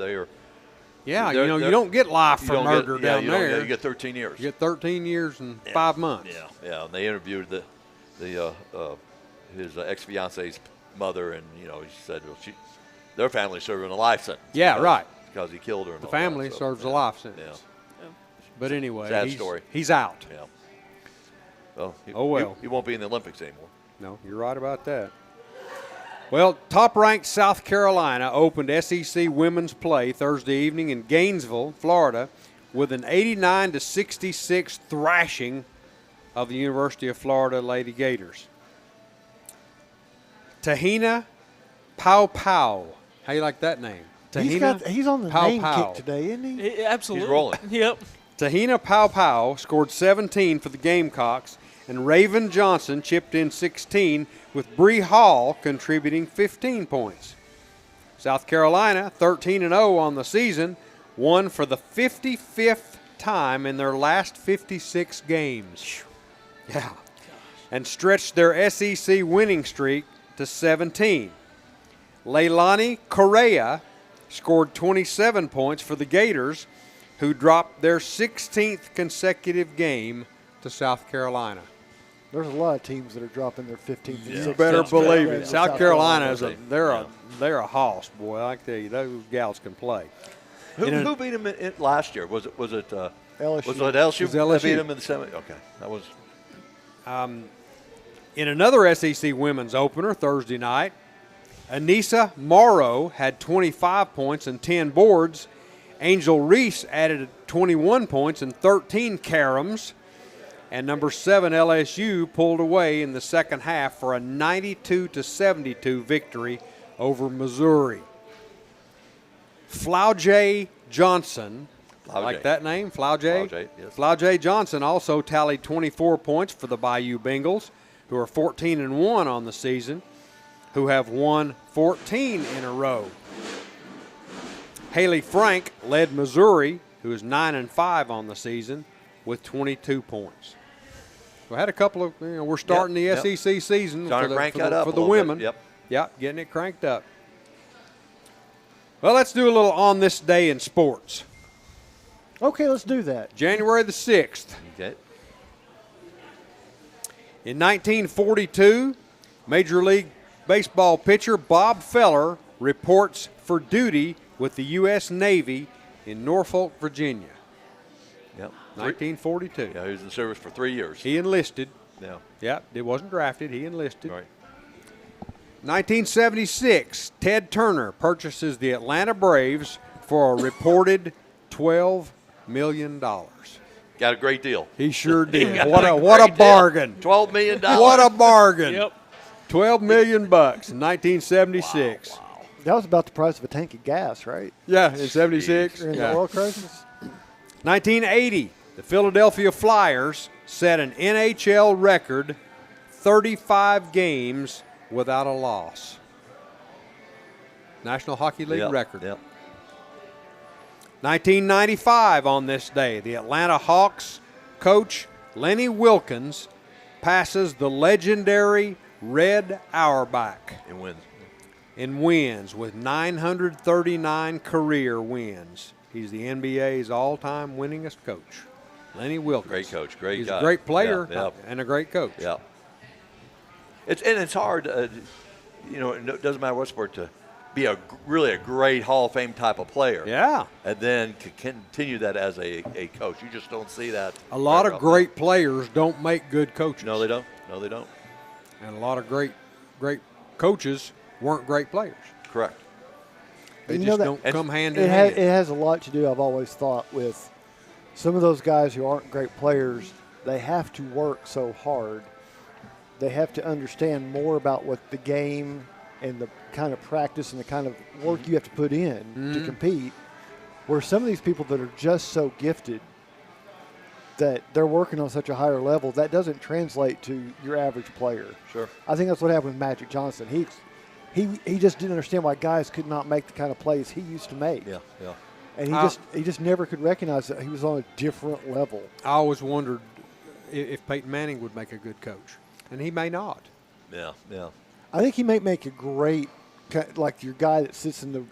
Yeah, you don't get life for murder down there. You get 13 years. You get 13 years and 5 months. Yeah. And they interviewed his ex-fiance's mother, and he said, well, their family serving a life sentence. Yeah, right. Because he killed her. And The all family that, serves a life sentence. Yeah. But anyway, sad story. He's out. Yeah. Well, he won't be in the Olympics anymore. No, you're right about that. Well, top-ranked South Carolina opened SEC women's play Thursday evening in Gainesville, Florida, with an 89-66 thrashing of the University of Florida Lady Gators. Tahina Pau. How you like that name? Tahina He's on the name kick today, isn't he? Absolutely. He's rolling. Yep. Tahina Pau scored 17 for the Gamecocks, and Raven Johnson chipped in 16, with Bree Hall contributing 15 points. South Carolina, 13-0 on the season, won for the 55th time in their last 56 games. Yeah. And stretched their SEC winning streak to 17. Leilani Correa scored 27 points for the Gators, who dropped their 16th consecutive game to South Carolina. There's a lot of teams that are dropping their 15th. You better believe it. South Carolina they're a hoss, boy. I tell you, those gals can play. Who beat him last year? Was it LSU? Was it LSU? It was LSU. That beat him in the semi. Okay, that was. In another SEC women's opener Thursday night, Anissa Morrow had 25 points and 10 boards. Angel Reese added 21 points and 13 caroms. And number 7 LSU pulled away in the second half for a 92-72 victory over Missouri. Flaujay Johnson, like that name, Flaujay? Yes. Flaujay Johnson also tallied 24 points for the Bayou Bengals, who are 14-1 on the season, who have won 14 in a row. Haley Frank led Missouri, who is 9-5 on the season, with 22 points. We had a couple of, we're starting the SEC season for the women. Yep, getting it cranked up. Well, let's do a little on this day in sports. Okay, let's do that. January the 6th. Okay. In 1942, Major League Baseball pitcher Bob Feller reports for duty with the U.S. Navy in Norfolk, Virginia. Yep. 1942. Yeah, he was in service for 3 years. He enlisted. Yeah. Yep, it wasn't drafted. He enlisted. Right. 1976, Ted Turner purchases the Atlanta Braves for a reported $12 million. Got a great deal. He sure did. What a bargain. $12 million. What a bargain. Yep. $12 million in 1976. Wow. That was about the price of a tank of gas, right? Yeah, in 76. During the oil crisis. 1980, the Philadelphia Flyers set an NHL record 35 games without a loss. National Hockey League record. Yep. 1995 on this day, the Atlanta Hawks coach Lenny Wilkins passes the legendary Red Auerbach in wins with 939 career wins. He's the NBA's all-time winningest coach, Lenny Wilkins. Great coach, great He's guy. a great player and a great coach. Yeah. It's hard, it doesn't matter what sport, to be really a great Hall of Fame type of player. Yeah. And then continue that as a coach. You just don't see that. A lot of great players don't make good coaches. No, they don't. No, they don't. And a lot of great coaches weren't great players. Correct. They just don't come hand in hand. It has a lot to do, I've always thought, with some of those guys who aren't great players. They have to work so hard. They have to understand more about what the game and the kind of practice and the kind of work you have to put in to compete, where some of these people that are just so gifted that they're working on such a higher level, that doesn't translate to your average player. Sure. I think that's what happened with Magic Johnson. He just didn't understand why guys could not make the kind of plays he used to make. Yeah, yeah. And he just never could recognize that he was on a different level. I always wondered if Peyton Manning would make a good coach, and he may not. Yeah, yeah. I think he might make a great, like your guy that sits in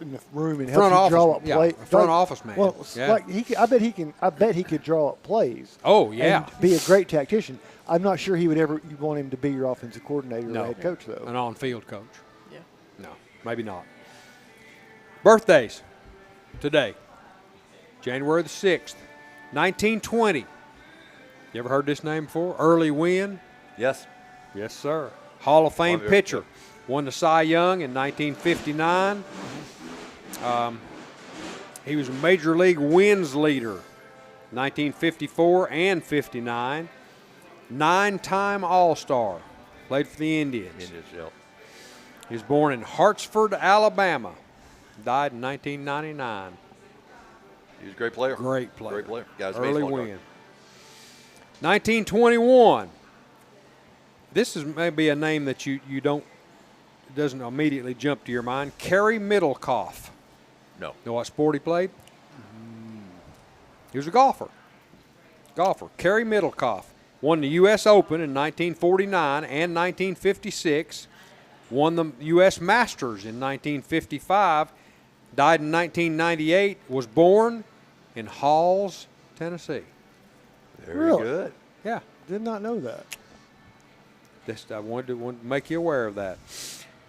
in the room and Front helps you draw office, up yeah, plays. a front office man. Well, Yeah. like I bet he could draw up plays. Oh, yeah. And be a great tactician. I'm not sure he would ever. You want him to be your offensive coordinator No. or head coach though. An on-field coach. Yeah. No, maybe not. Birthdays today, January the 6th, 1920. You ever heard this name before? Early Wynn. Yes. Yes, sir. Hall of Fame Yep. pitcher. Won the Cy Young in 1959. He was a Major League wins leader, 1954 and 59. 9-time All-Star. Played for the Indians. Indians, yeah. He was born in Hartsford, Alabama. Died in 1999. He was a great player. Great player. Great player. Got his Early baseball card. win. 1921. This is maybe a name that you don't doesn't immediately jump to your mind. Kerry Middlecoff. No. Know what sport he played? He was a golfer. Kerry Middlecoff won the U.S. Open in 1949 and 1956. Won the U.S. Masters in 1955. Died in 1998. Was born in Halls, Tennessee. Very Really? good. Yeah. Did not know that. I wanted to make you aware of that.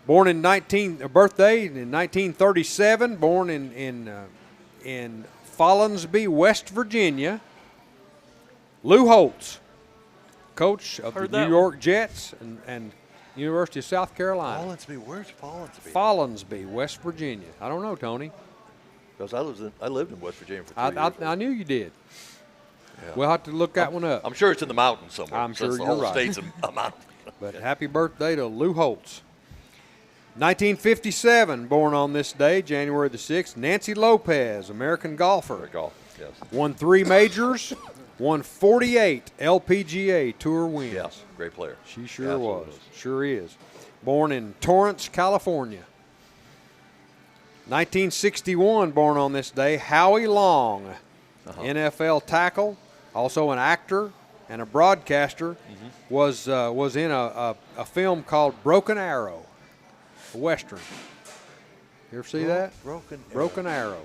Born in birthday in 1937. Born in Follinsby, West Virginia. Lou Holtz, coach of Heard the that New York Jets and University of South Carolina. Follinsby, where's Follinsby? Follinsby, West Virginia. I don't know, Tony. Because I lived in West Virginia for 3 I years. knew you did. Yeah. We'll have to look that one up. I'm sure it's in the mountains somewhere. I'm since sure the you're whole right. state's a mountain. But happy birthday to Lou Holtz. 1957, born on this day, January the 6th, Nancy Lopez, American golfer. Golf, yes. Won 3 majors, won 48 LPGA Tour wins. Yes, great player. She sure Yeah, was. absolutely. Sure is. Born in Torrance, California. 1961, born on this day, Howie Long, NFL tackle, also an actor and a broadcaster, was in a film called Broken Arrow, a Western. You ever see that? Broken Arrow.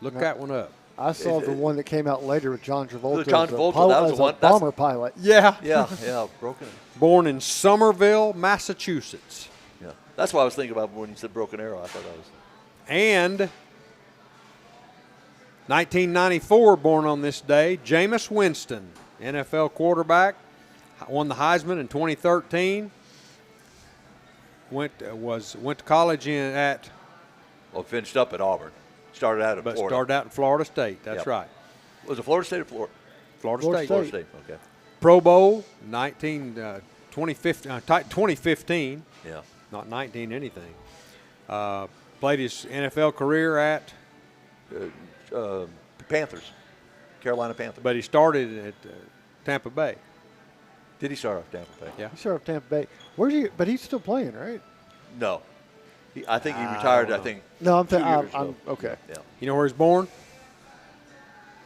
Look that one up. I saw the one that came out later with John Travolta. John as a Travolta, that was as the one- a that's- bomber pilot. Yeah. Yeah, broken. Born in Somerville, Massachusetts. Yeah, that's what I was thinking about when you said Broken Arrow. I thought that was. And 1994, born on this day, Jameis Winston, NFL quarterback, won the Heisman in 2013. Went to college at Finished up at Auburn. Started out at but Florida. started out in Florida State. That's Yep. right. Was it Florida State or Florida? Florida Florida State. Florida State. Okay. Pro Bowl 2015. Yeah. Not 19 anything. Played his NFL career at, Panthers. Carolina Panthers. but he started at Tampa Bay. Did he start off Tampa Bay? Yeah. He started off Tampa Bay. Where's he? But he's still playing, right? No. I think he retired. I think. No, I'm 2 years thinking. ago. Okay. Yeah. You know where he's born?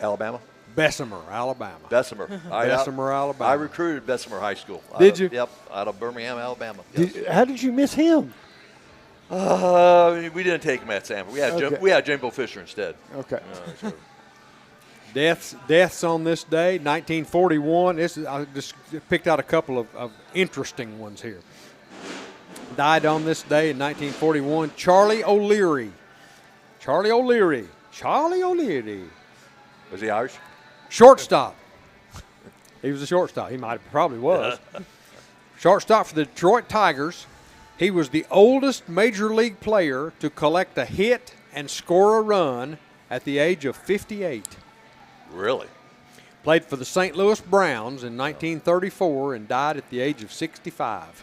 Alabama. Bessemer, Alabama. Bessemer. Bessemer, Alabama. I recruited Bessemer High School. Did you? Yep. Out of Birmingham, Alabama. Yes. How did you miss him? We didn't take him at Sanford. Okay. We had Jimbo Fisher instead. Okay. So Deaths on this day, 1941. I just picked out a couple of interesting ones here. Died on this day in 1941, Charlie O'Leary. was he Irish? Shortstop. He was a shortstop. He probably was. Shortstop for the Detroit Tigers. He was the oldest major league player to collect a hit and score a run at the age of 58. Really? Played for the St. Louis Browns in 1934 and died at the age of 65.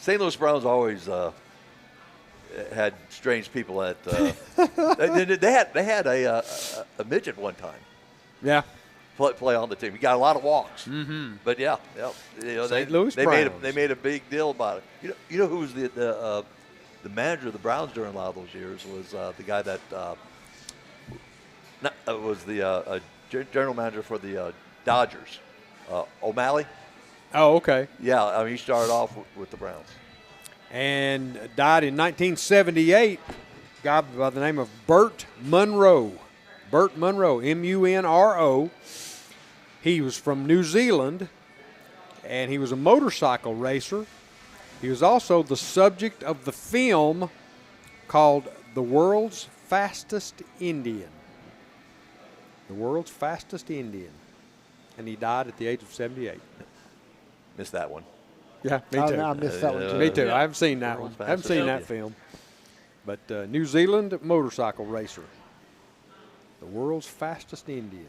St. Louis Browns always had strange people at. They had a midget one time Yeah. play on the team. He got a lot of walks. Mm-hmm. But yeah, St. Louis they Browns. made a big deal about it. You know who was the manager of the Browns during a lot of those years was the guy that was the general manager for the Dodgers, O'Malley. Oh, okay. Yeah, I mean he started off with the Browns. And died in 1978. guy by the name of Burt Munro. Burt Munro, M-U-N-R-O. He was from New Zealand, and he was a motorcycle racer. He was also the subject of the film called The World's Fastest Indian. The World's Fastest Indian. And he died at the age of 78. Missed that one. Yeah, me too. I missed that one too. Me too. I haven't seen that one. I haven't seen that film. But New Zealand motorcycle racer. The world's fastest Indian.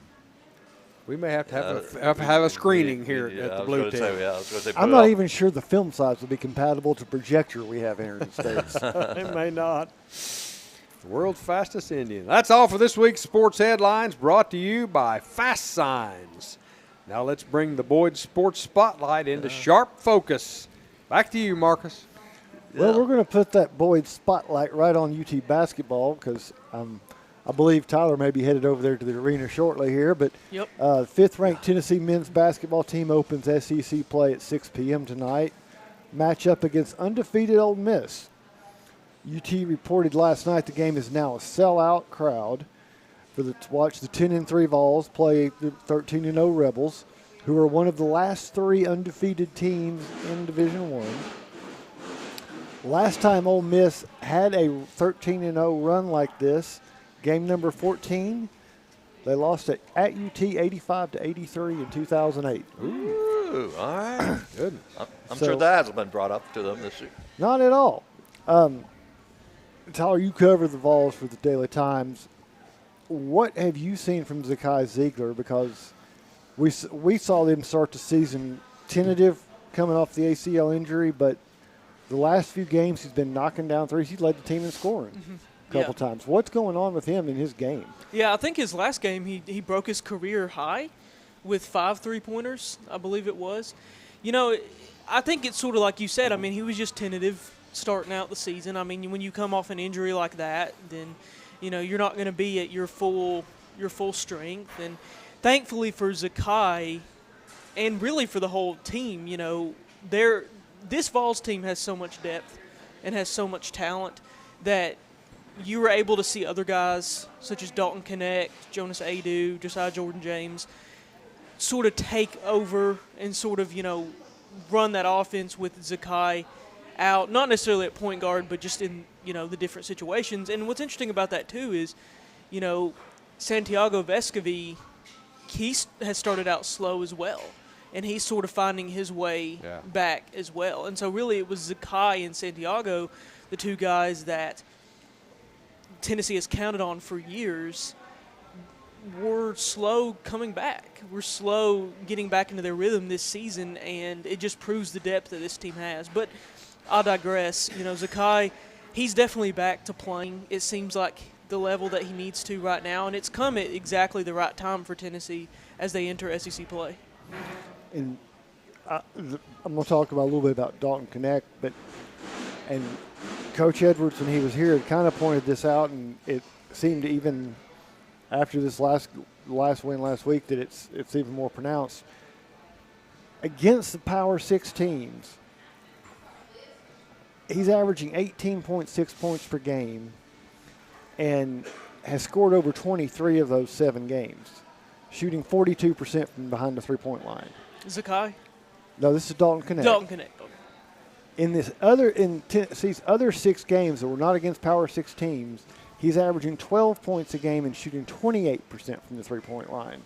We may have to have a screening here at the Bluetick. I'm not even sure the film size will be compatible to projector we have here in the States. It may not. The world's fastest Indian. That's all for this week's Sports Headlines, brought to you by Fast Signs. Now let's bring the Boyd Sports Spotlight into sharp focus. Back to you, Marcus. Well, we're going to put that Boyd Spotlight right on UT basketball because I believe Tyler may be headed over there to the arena shortly here. But fifth-ranked Tennessee men's basketball team opens SEC play at 6 p.m. tonight. Matchup against undefeated Ole Miss. UT reported last night the game is now a sellout crowd to watch the 10-3 Vols play the 13-0 Rebels, who are one of the last 3 undefeated teams in Division I. Last time Ole Miss had a 13-0 run like this, game number 14, they lost at UT 85-83 in 2008. Ooh, all right. Goodness. I'm sure that hasn't been brought up to them this year. Not at all. Tyler, you cover the Vols for the Daily Times. What have you seen from Zakai Ziegler? Because we saw them start the season tentative coming off the ACL injury, but the last few games he's been knocking down threes. He's led the team in scoring a couple times. What's going on with him in his game? Yeah, I think his last game he broke his career high with 5 3-pointers, I believe it was. You know, I think it's sort of like you said. I mean, he was just tentative starting out the season. I mean, when you come off an injury like that, then – you know, you're not going to be at your full strength. And thankfully for Zakai and really for the whole team, you know, this Vols team has so much depth and has so much talent that you were able to see other guys such as Dalton Connect, Jonas Adu, Josiah Jordan-James sort of take over and sort of, you know, run that offense with Zakai out, not necessarily at point guard, but just in, you know, the different situations. And what's interesting about that, too, is, you know, Santiago Vescovi, he has started out slow as well, and he's sort of finding his way back as well. And so really it was Zakai and Santiago, the two guys that Tennessee has counted on for years, were slow coming back. We're slow getting back into their rhythm this season, and it just proves the depth that this team has. But I digress. You know, Zakai, he's definitely back to playing. It seems like the level that he needs to right now, and it's come at exactly the right time for Tennessee as they enter SEC play. And I'm going to talk about a little bit about Dalton Connect, and Coach Edwards, when he was here, had kind of pointed this out, and it seemed even after this last win last week that it's even more pronounced. Against the Power 6 teams, he's averaging 18.6 points per game and has scored over 23 of those 7 games, shooting 42% from behind the three-point line. Zakai? No, this is Dalton Connect. Dalton Connect. In Tennessee's other 6 games that were not against Power 6 teams, he's averaging 12 points a game and shooting 28% from the three-point line.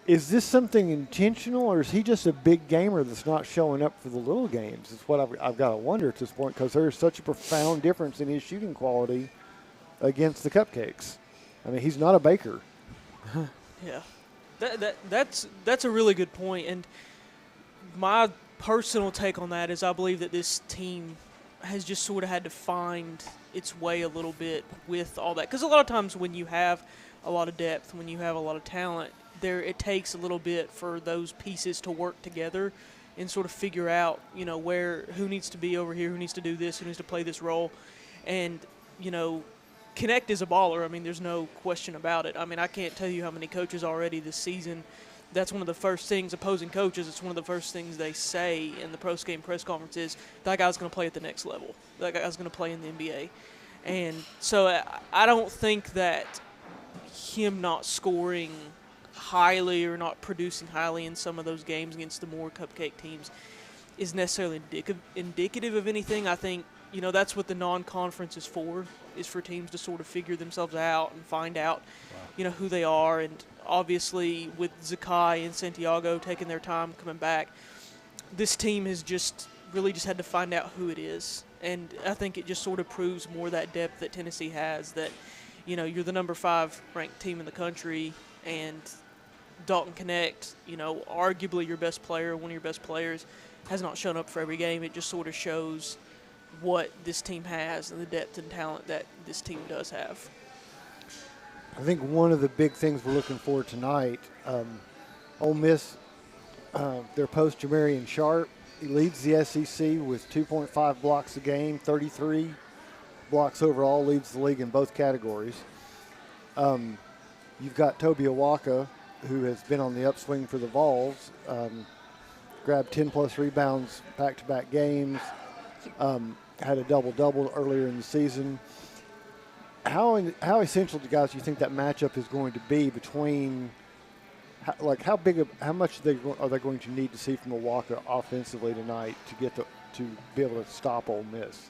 Is this something intentional, or is he just a big gamer that's not showing up for the little games? It's what I've got to wonder at this point, because there's such a profound difference in his shooting quality against the Cupcakes. I mean, he's not a baker. Yeah, that's a really good point. And my personal take on that is I believe that this team has just sort of had to find its way a little bit with all that. Because a lot of times when you have a lot of depth, when you have a lot of talent, it takes a little bit for those pieces to work together and sort of figure out, you know, who needs to be over here, who needs to do this, who needs to play this role. And, you know, Connect is a baller. I mean, there's no question about it. I mean, I can't tell you how many coaches already this season, that's one of the first things, opposing coaches, it's one of the first things they say in the post-game press conferences, that guy's going to play at the next level. That guy's going to play in the NBA. And so I don't think that him not scoring highly or not producing highly in some of those games against the more cupcake teams is necessarily indicative of anything. I think, that's what the non-conference is for teams to sort of figure themselves out and find out, who they are. And obviously with Zakai and Santiago taking their time coming back, this team has just had to find out who it is. And I think it just sort of proves more that depth that Tennessee has, that, you're the number 5 ranked team in the country, and Dalton Connect, arguably your best player, one of your best players, has not shown up for every game. It just sort of shows what this team has and the depth and talent that this team does have. I think one of the big things we're looking for tonight, Ole Miss, their post Jamarian Sharp, he leads the SEC with 2.5 blocks a game, 33 blocks overall, leads the league in both categories. You've got Toby Awaka, who has been on the upswing for the Vols, grabbed 10-plus rebounds back-to-back games, had a double-double earlier in the season. How essential, guys, do you think that matchup is going to be between, how much are they going to need to see from Awaka offensively tonight to be able to stop Ole Miss?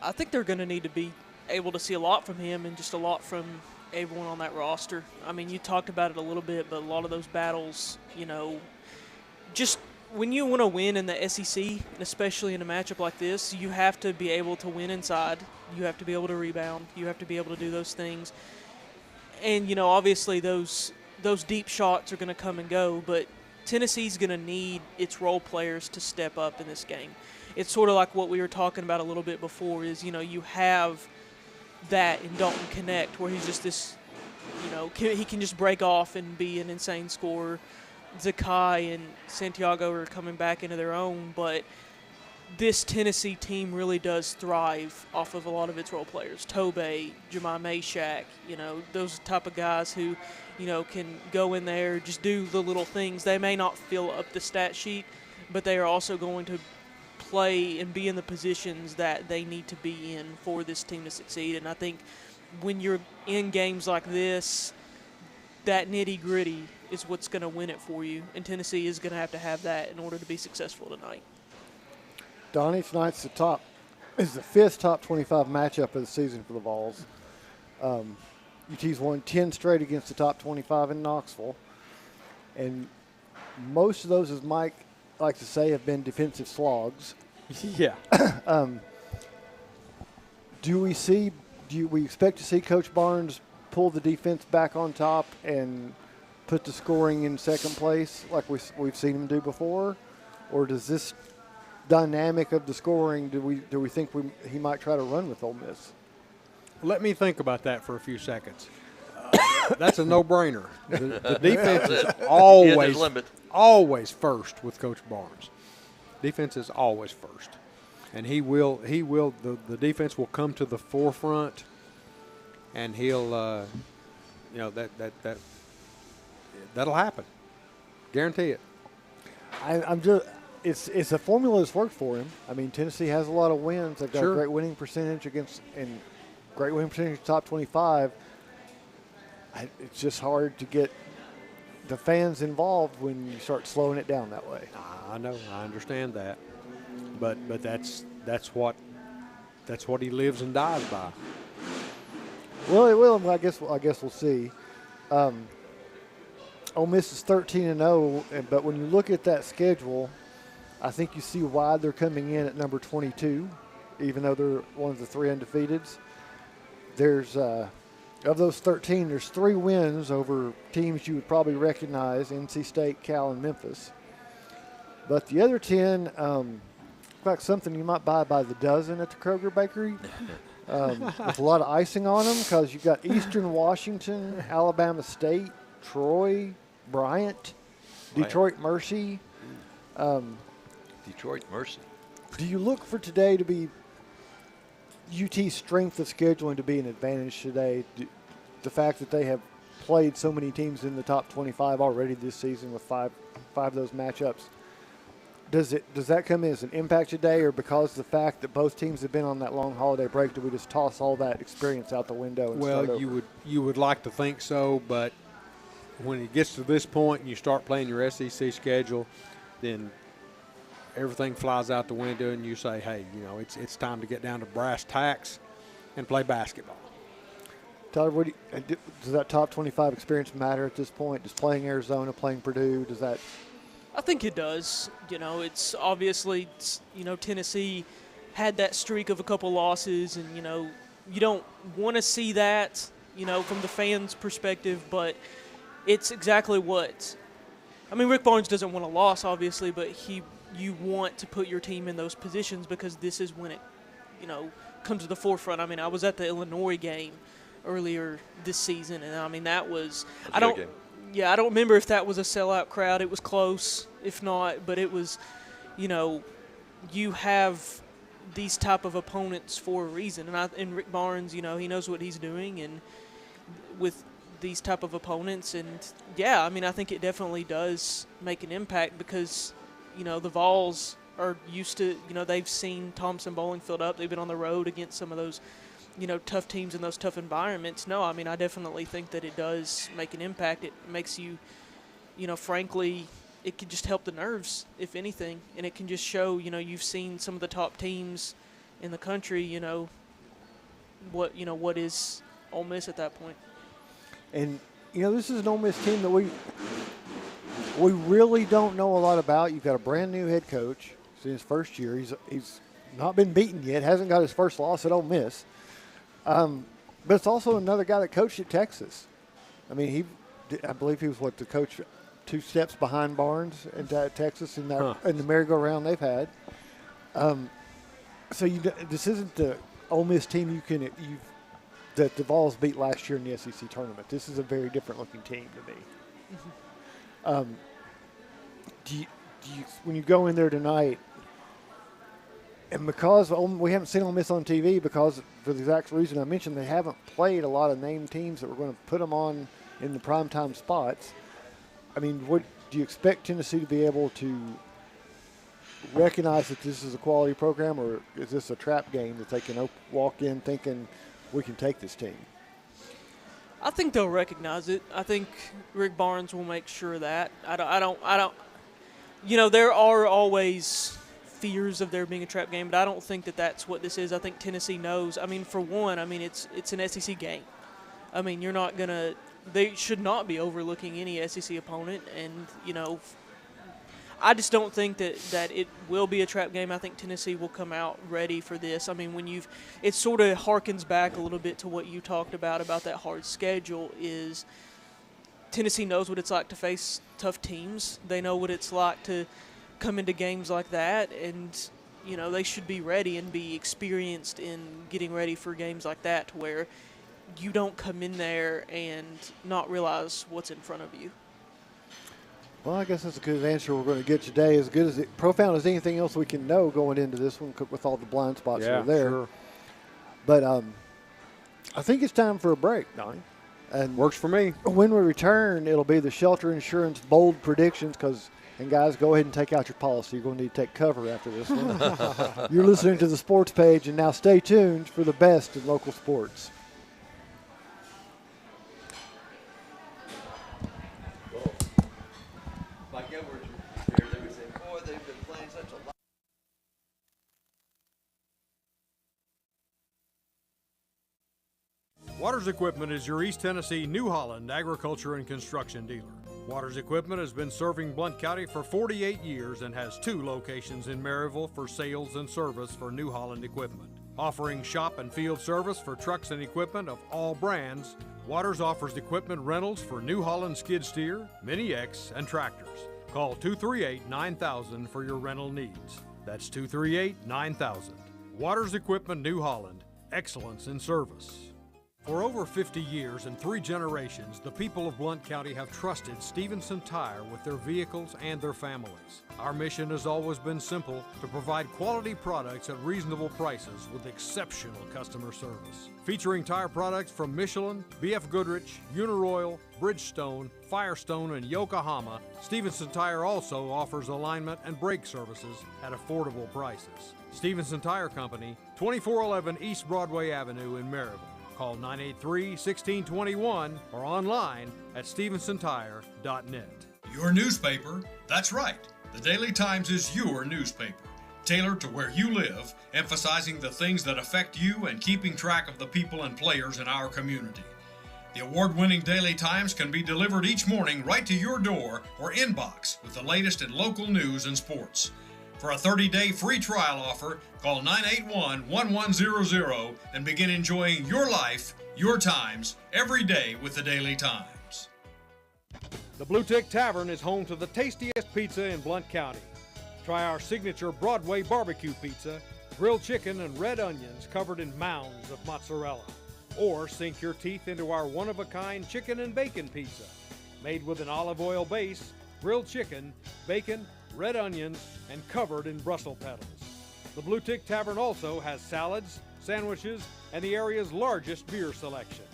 I think they're going to need to be able to see a lot from him and just a lot from everyone on that roster. I mean, you talked about it a little bit, but a lot of those battles, just when you want to win in the SEC, and especially in a matchup like this, you have to be able to win inside. You have to be able to rebound. You have to be able to do those things. And, obviously those deep shots are going to come and go, but Tennessee's going to need its role players to step up in this game. It's sort of like what we were talking about a little bit before is, you have that in Dalton Connect where he's just this, he can just break off and be an insane scorer. Zakai and Santiago are coming back into their own, but this Tennessee team really does thrive off of a lot of its role players. Tobey, Jemai Mashak, those type of guys who, can go in there, just do the little things. They may not fill up the stat sheet, but they are also going to play and be in the positions that they need to be in for this team to succeed. And I think when you're in games like this, that nitty-gritty is what's going to win it for you, and Tennessee is going to have that in order to be successful tonight. Donnie, tonight's the 5th top 25 matchup of the season for the Vols. UT's won 10 straight against the top 25 in Knoxville, and most of those, as Mike likes to say, have been defensive slogs. Yeah. Do we expect to see Coach Barnes pull the defense back on top and put the scoring in second place like we've seen him do before? Or does this dynamic of the scoring, do we think he might try to run with Ole Miss? Let me think about that for a few seconds. That's a no-brainer. The defense is always first with Coach Barnes. Defense is always first. And the defense will come to the forefront, and he'll, that'll happen. Guarantee it. It's a formula that's worked for him. I mean, Tennessee has a lot of wins. They've got Sure. a great winning percentage great winning percentage top 25. It's just hard to get the fans involved when you start slowing it down that way. I know. I understand that. But that's what he lives and dies by. Well, I guess we'll see. Ole Miss is 13-0, but when you look at that schedule, I think you see why they're coming in at number 22, even though they're one of the 3 undefeateds. There's of those 13, there's 3 wins over teams you would probably recognize: NC State, Cal, and Memphis. But the other 10, look like something you might buy by the dozen at the Kroger Bakery. With a lot of icing on them, because you've got Eastern Washington, Alabama State, Troy, Bryant, Detroit Mercy. Detroit Mercy. Do you look for today to be UT's strength of scheduling to be an advantage today? The fact that they have played so many teams in the top 25 already this season with five of those matchups. Does that come in as an impact today, or because of the fact that both teams have been on that long holiday break, do we just toss all that experience out the window and start over? you would like to think so, but when it gets to this point and you start playing your SEC schedule, then everything flies out the window and you say, hey, it's time to get down to brass tacks and play basketball. Tyler, does that top 25 experience matter at this point? Does playing Arizona, playing Purdue, does that? I think it does. It's obviously, Tennessee had that streak of a couple losses, and, you don't want to see that, from the fans' perspective, but it's exactly what. I mean, Rick Barnes doesn't want a loss, obviously, but you want to put your team in those positions because this is when it, comes to the forefront. I mean, I was at the Illinois game earlier this season, and I mean that was I don't remember if that was a sellout crowd. It was close, if not, but it was, you have these type of opponents for a reason, and Rick Barnes, he knows what he's doing, and with these type of opponents, and I think it definitely does make an impact because, the Vols are used to, they've seen Thompson Bowling filled up. They've been on the road against some of those, tough teams in those tough environments. No, I mean, I definitely think that it does make an impact. It makes you, frankly, it can just help the nerves, if anything, and it can just show, you've seen some of the top teams in the country, what is Ole Miss at that point. And, this is an Ole Miss team that we really don't know a lot about. You've got a brand new head coach. It's in his first year. He's not been beaten yet, hasn't got his first loss at Ole Miss. But it's also another guy that coached at Texas. I mean, I believe he was the coach 2 steps behind Barnes at Texas in the merry-go-round they've had. So this isn't the Ole Miss team that the Vols beat last year in the SEC tournament. This is a very different-looking team to me. Mm-hmm. When you go in there tonight, and because we haven't seen Ole Miss on TV because for the exact reason I mentioned, they haven't played a lot of named teams that were going to put them on in the primetime spots. I mean, what do you expect Tennessee to be able to recognize that this is a quality program, or is this a trap game that they can walk in thinking we can take this team? I think they'll recognize it. I think Rick Barnes will make sure of that. I don't. There are always fears of there being a trap game, but I don't think that that's what this is. I think Tennessee knows. I mean, for one, it's an SEC game. I mean, they should not be overlooking any SEC opponent, and, I just don't think that it will be a trap game. I think Tennessee will come out ready for this. I mean, it sort of harkens back a little bit to what you talked about that hard schedule is Tennessee knows what it's like to face tough teams. They know what it's like to come into games like that, and, they should be ready and be experienced in getting ready for games like that to where you don't come in there and not realize what's in front of you. Well, I guess that's a good answer we're going to get today. As good as profound as anything else we can know going into this one with all the blind spots that are there. Sure. But I think it's time for a break, Donnie. And works for me. When we return, it'll be the Shelter Insurance bold predictions and guys, go ahead and take out your policy. You're going to need to take cover after this one. You're listening to the Sports Page, and now stay tuned for the best in local sports. Waters Equipment is your East Tennessee New Holland agriculture and construction dealer. Waters Equipment has been serving Blount County for 48 years and has 2 locations in Maryville for sales and service for New Holland equipment. Offering shop and field service for trucks and equipment of all brands, Waters offers equipment rentals for New Holland skid steer, Mini X, and tractors. Call 238-9000 for your rental needs. That's 238-9000. Waters Equipment New Holland. Excellence in service. For over 50 years and 3 generations, the people of Blount County have trusted Stevenson Tire with their vehicles and their families. Our mission has always been simple: to provide quality products at reasonable prices with exceptional customer service. Featuring tire products from Michelin, BF Goodrich, Uniroyal, Bridgestone, Firestone, and Yokohama, Stevenson Tire also offers alignment and brake services at affordable prices. Stevenson Tire Company, 2411 East Broadway Avenue in Maryville. Call 983-1621 or online at stevensontire.net. Your newspaper? That's right. The Daily Times is your newspaper, tailored to where you live, emphasizing the things that affect you and keeping track of the people and players in our community. The award-winning Daily Times can be delivered each morning right to your door or inbox with the latest in local news and sports. For a 30-day free trial offer, call 981-1100 and begin enjoying your life, your times, every day with the Daily Times. The Bluetick Tavern is home to the tastiest pizza in Blount County. Try our signature Broadway barbecue pizza, grilled chicken and red onions covered in mounds of mozzarella. Or sink your teeth into our one-of-a-kind chicken and bacon pizza, made with an olive oil base, grilled chicken, bacon, red onions, and covered in Brussels petals. The Bluetick Tavern also has salads, sandwiches, and the area's largest beer selection.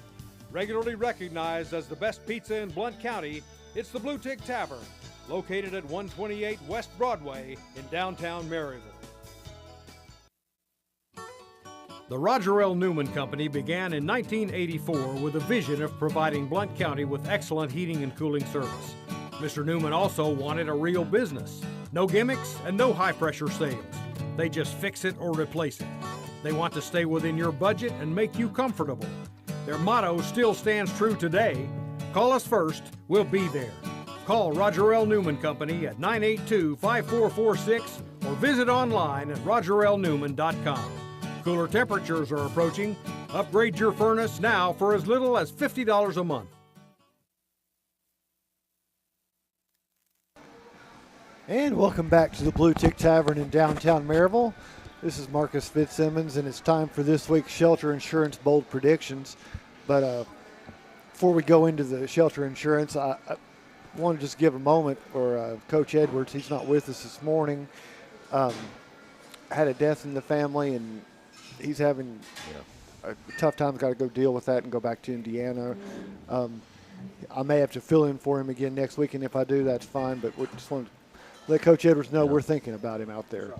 Regularly recognized as the best pizza in Blount County, it's the Bluetick Tavern, located at 128 West Broadway in downtown Maryville. The Roger L. Newman Company began in 1984 with a vision of providing Blount County with excellent heating and cooling service. Mr. Newman also wanted a real business. No gimmicks and no high-pressure sales. They just fix it or replace it. They want to stay within your budget and make you comfortable. Their motto still stands true today: call us first, we'll be there. Call Roger L. Newman Company at 982-5446 or visit online at rogerlnewman.com. Cooler temperatures are approaching. Upgrade your furnace now for as little as $50 a month. And welcome back to the Bluetick Tavern in downtown Maryville. This is Marcus Fitzsimmons, and it's time for this week's Shelter Insurance Bold Predictions. But before we go into the Shelter Insurance, I want to just give a moment for Coach Edwards. He's not with us this morning. Had a death in the family, and he's having a tough time. Got to go deal with that and go back to Indiana. I may have to fill in for him again next week, and if I do, that's fine. But we just want to let Coach Edwards know we're thinking about him out there.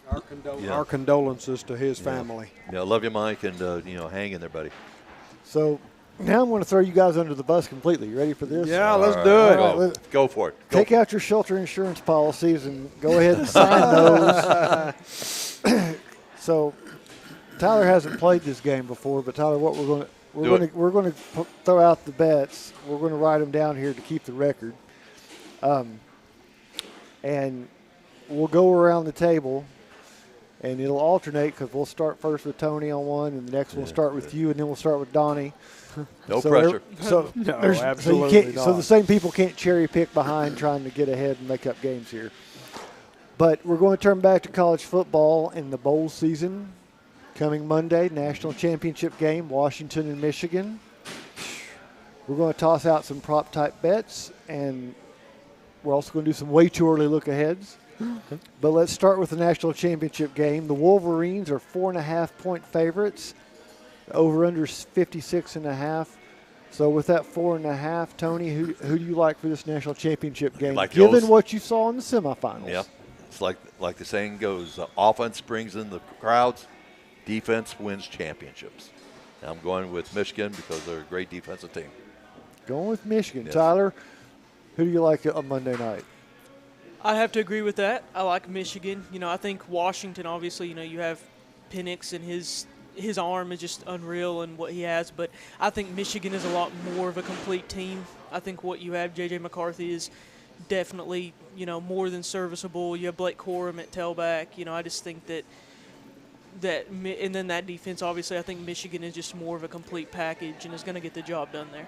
Our condolences to his family. Yeah, love you, Mike, and hang in there, buddy. So now I'm going to throw you guys under the bus completely. You ready for this? Yeah, let's do it. Right, go for it. Take out your shelter insurance policies and go ahead and sign those. So Tyler hasn't played this game before, but Tyler, what we're going to throw out the bets. We're going to write them down here to keep the record. And we'll go around the table, and it'll alternate because we'll start first with Tony on one, and the next we'll start with you, and then we'll start with Donnie. No pressure. No, absolutely not. So the same people can't cherry pick behind trying to get ahead and make up games here. But we're going to turn back to college football in the bowl season. Coming Monday, national championship game, Washington and Michigan. We're going to toss out some prop-type bets, and we're also going to do some way too early look-aheads. But let's start with the national championship game. The Wolverines are 4.5-point favorites. The over-under is 56.5. So with that 4.5, Tony, who do you like for this national championship game, given what you saw in the semifinals? Yeah, it's like the saying goes, offense brings in the crowds, defense wins championships. And I'm going with Michigan because they're a great defensive team. Going with Michigan. Yes. Tyler, who do you like on Monday night? I have to agree with that. I like Michigan. I think Washington, obviously, you have Penix, and his arm is just unreal and what he has. But I think Michigan is a lot more of a complete team. I think what you have, J.J. McCarthy, is definitely, more than serviceable. You have Blake Corum at tailback. I just think that and then that defense, obviously, I think Michigan is just more of a complete package and is going to get the job done there.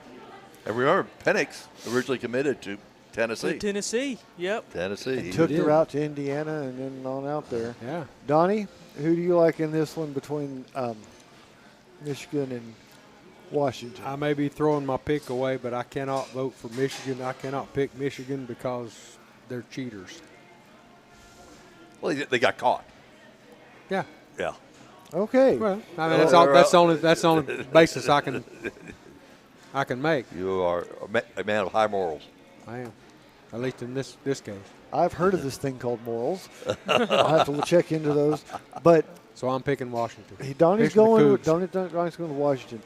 And remember, Penix originally committed to Tennessee. To Tennessee, yep. Tennessee. And took the route to Indiana and then on out there. Yeah. Donnie, who do you like in this one between Michigan Washington. I may be throwing my pick away, but I cannot vote for Michigan. I cannot pick Michigan because they're cheaters. Well, they got caught. Yeah. Yeah. Okay. Well, I mean, that's the only basis I can make. You are a man of high morals. I am, at least in this case. I've heard of this thing called morals. I'll have to check into those. But so I'm picking Washington. Donnie's going to Washington.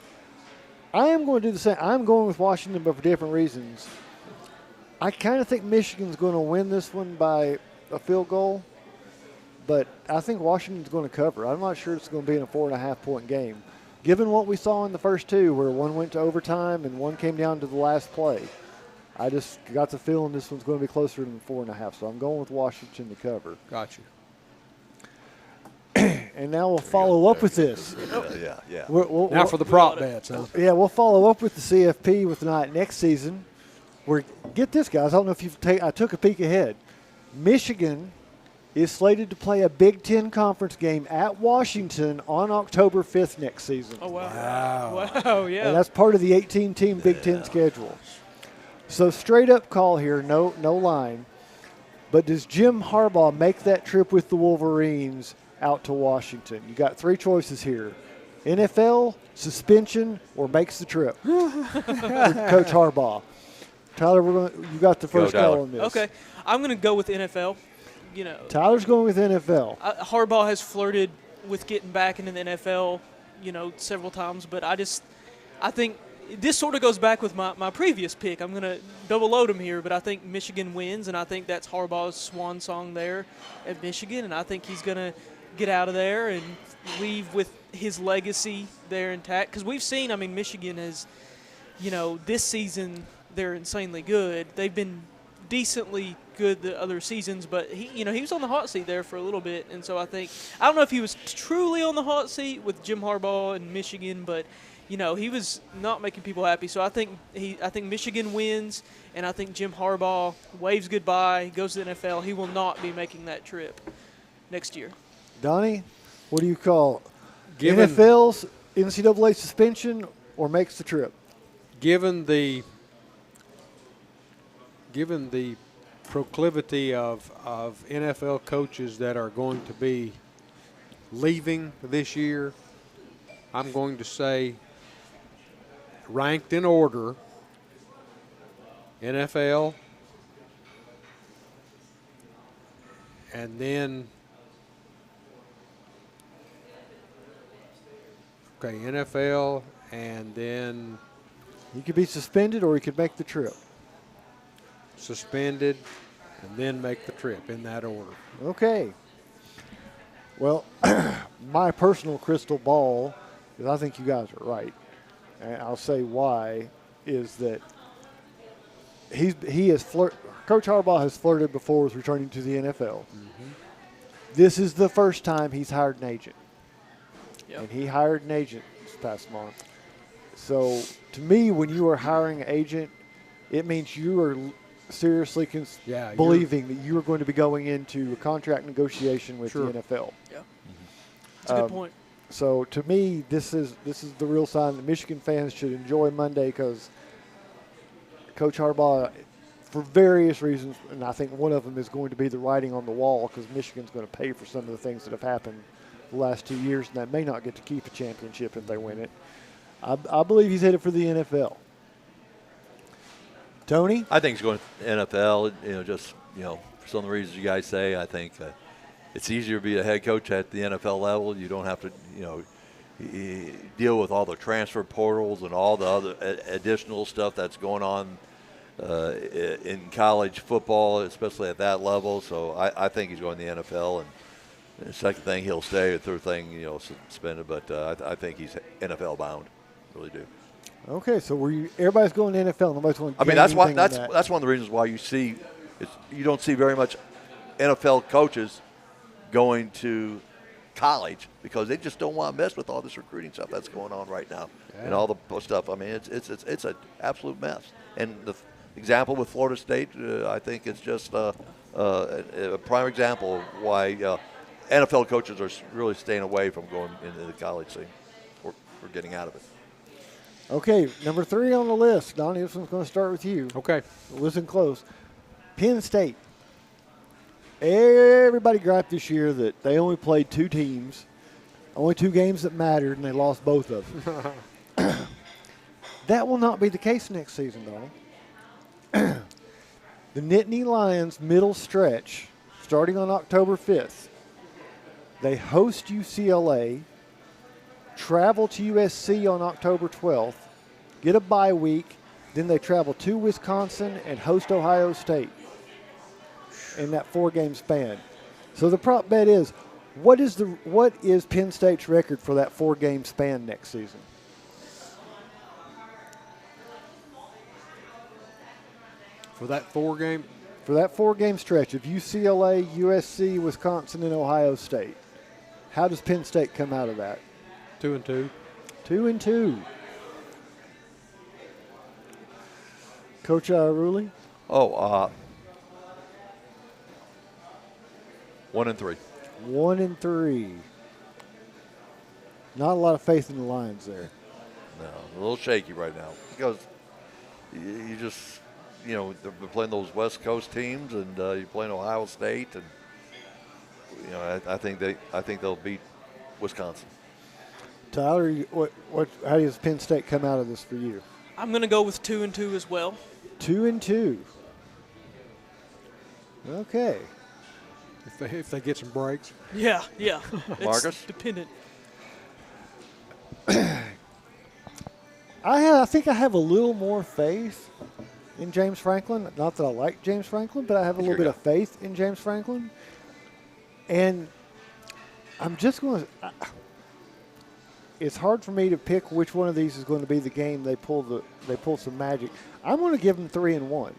I am going to do the same. I'm going with Washington, but for different reasons. I kind of think Michigan's going to win this one by a field goal, but I think Washington's going to cover. I'm not sure it's going to be in a 4.5-point game. Given what we saw in the first two, where one went to overtime and one came down to the last play, I just got the feeling this one's going to be closer than 4.5, so I'm going with Washington to cover. Gotcha. And now we'll follow up with this. Yeah. Now for the prop bets, huh? Yeah, we'll follow up with the CFP with tonight next season. Get this, guys. I don't know if I took a peek ahead. Michigan is slated to play a Big Ten conference game at Washington on October 5th next season. Oh, wow. Wow, yeah. And that's part of the 18-team Big Ten schedule. So straight up call here, no line. But does Jim Harbaugh make that trip with the Wolverines out to Washington? You got three choices here. NFL, suspension, or makes the trip for Coach Harbaugh. Tyler, you got the first call on this. Okay. I'm going to go with NFL. Tyler's going with NFL. Harbaugh has flirted with getting back into the NFL, several times, but I think this sort of goes back with my previous pick. I'm going to double load him here, but I think Michigan wins, and I think that's Harbaugh's swan song there at Michigan, and I think he's going to get out of there and leave with his legacy there intact. Because we've seen, Michigan is, this season they're insanely good. They've been decently good the other seasons, but he was on the hot seat there for a little bit, and so I don't know if he was truly on the hot seat with Jim Harbaugh in Michigan, but he was not making people happy. So I think Michigan wins, and I think Jim Harbaugh waves goodbye, goes to the NFL. He will not be making that trip next year. Donnie, what do you call NFL's NCAA suspension or makes the trip? Given the proclivity of NFL coaches that are going to be leaving this year, I'm going to say, ranked in order, NFL, and then NFL, and then he could be suspended or he could make the trip. Suspended, and then make the trip in that order. Okay. Well, my personal crystal ball, because I think you guys are right, and I'll say why, is that Coach Harbaugh has flirted before with returning to the NFL. Mm-hmm. This is the first time he's hired an agent. Yep. And he hired an agent this past month. So, to me, when you are hiring an agent, it means you are seriously believing that you are going to be going into a contract negotiation with the NFL. Yeah, that's a good point. So to me, this is the real sign that Michigan fans should enjoy Monday, because Coach Harbaugh, for various reasons, and I think one of them is going to be the writing on the wall, because Michigan's going to pay for some of the things that have happened the last 2 years, and they may not get to keep a championship if they win it. I believe he's headed for the NFL. Tony? I think he's going to NFL, for some of the reasons you guys say. I think it's easier to be a head coach at the NFL level. You don't have to, deal with all the transfer portals and all the other additional stuff that's going on in college football, especially at that level. So I think he's going to the NFL. And the second thing, he'll stay. The third thing, suspended. But I think he's NFL bound. Really do. Okay, so everybody's going to NFL. Nobody's going to that's one of the reasons why you don't see very much NFL coaches going to college, because they just don't want to mess with all this recruiting stuff that's going on right now and all the stuff. It's an absolute mess. And the example with Florida State, I think it's just a prime example of why NFL coaches are really staying away from going into the college scene or getting out of it. Okay, number 3 on the list. Donnie, this one's going to start with you. Okay. Listen close. Penn State. Everybody griped this year that they only played 2 teams, only 2 games that mattered, and they lost both of them. That will not be the case next season, Donnie. The Nittany Lions middle stretch, starting on October 5th, they host UCLA, travel to USC on October 12th, get a bye week, then they travel to Wisconsin and host Ohio State in that 4-game span. So the prop bet is, what is Penn State's record for that 4-game span next season? For that 4-game? For that 4-game stretch of UCLA, USC, Wisconsin, and Ohio State, how does Penn State come out of that? 2-2. 2-2. Coach Ruley? 1-3. 1-3. Not a lot of faith in the Lions there. No, a little shaky right now because you just, they're playing those West Coast teams, and you're playing Ohio State, and I think they'll beat Wisconsin. Tyler, how does Penn State come out of this for you? I'm going to go with 2-2 as well. 2-2. Okay. If they get some breaks. Yeah. It's Marcus? dependent. I think I have a little more faith in James Franklin. Not that I like James Franklin, but I have a little bit of faith in James Franklin. And I'm just going to it's hard for me to pick which one of these is going to be the game they pull some magic. I'm going to give them 3-1.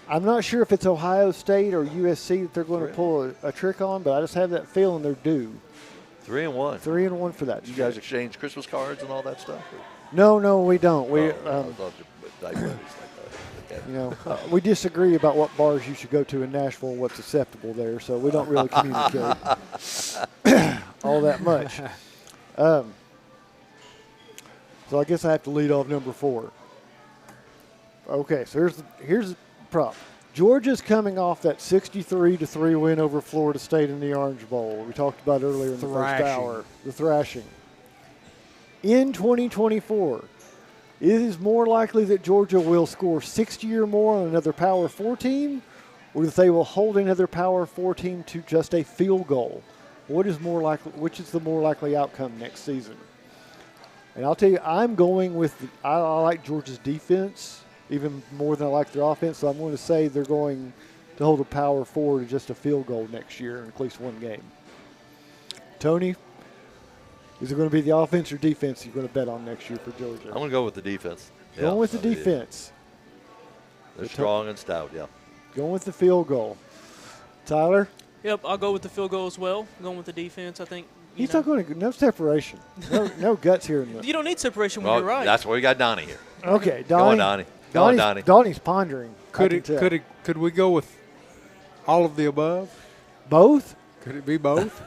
I'm not sure if it's Ohio State or USC that they're going to pull a trick on, but I just have that feeling they're due. 3-1. 3-1 for that. You guys exchange Christmas cards and all that stuff? No, we don't. We we disagree about what bars you should go to in Nashville and what's acceptable there, so we don't really communicate all that much. So I guess I have to lead off number 4. Okay, so here's the prop. Georgia's coming off that 63-3 win over Florida State in the Orange Bowl. We talked about earlier in the first hour. The thrashing. In 2024, it is more likely that Georgia will score 60 or more on another Power 4 team, or that they will hold another Power 4 team to just a field goal. Which is the more likely outcome next season? And I'll tell you, I'm going with I like Georgia's defense even more than I like their offense, so I'm going to say they're going to hold a Power 4 to just a field goal next year in at least one game. Tony, is it going to be the offense or defense you're going to bet on next year for Georgia? I'm going to go with the defense. Going with the defense. They're strong and stout, yeah. Going with the field goal. Tyler? Yep, I'll go with the field goal as well. Going with the defense, I think. He's not going to – no separation. No guts here. You don't need separation when you're right. That's why we got Donnie here. Okay, Donnie. Go on, Donnie. Donnie's pondering. Could we go with all of the above? Both? Could it be both?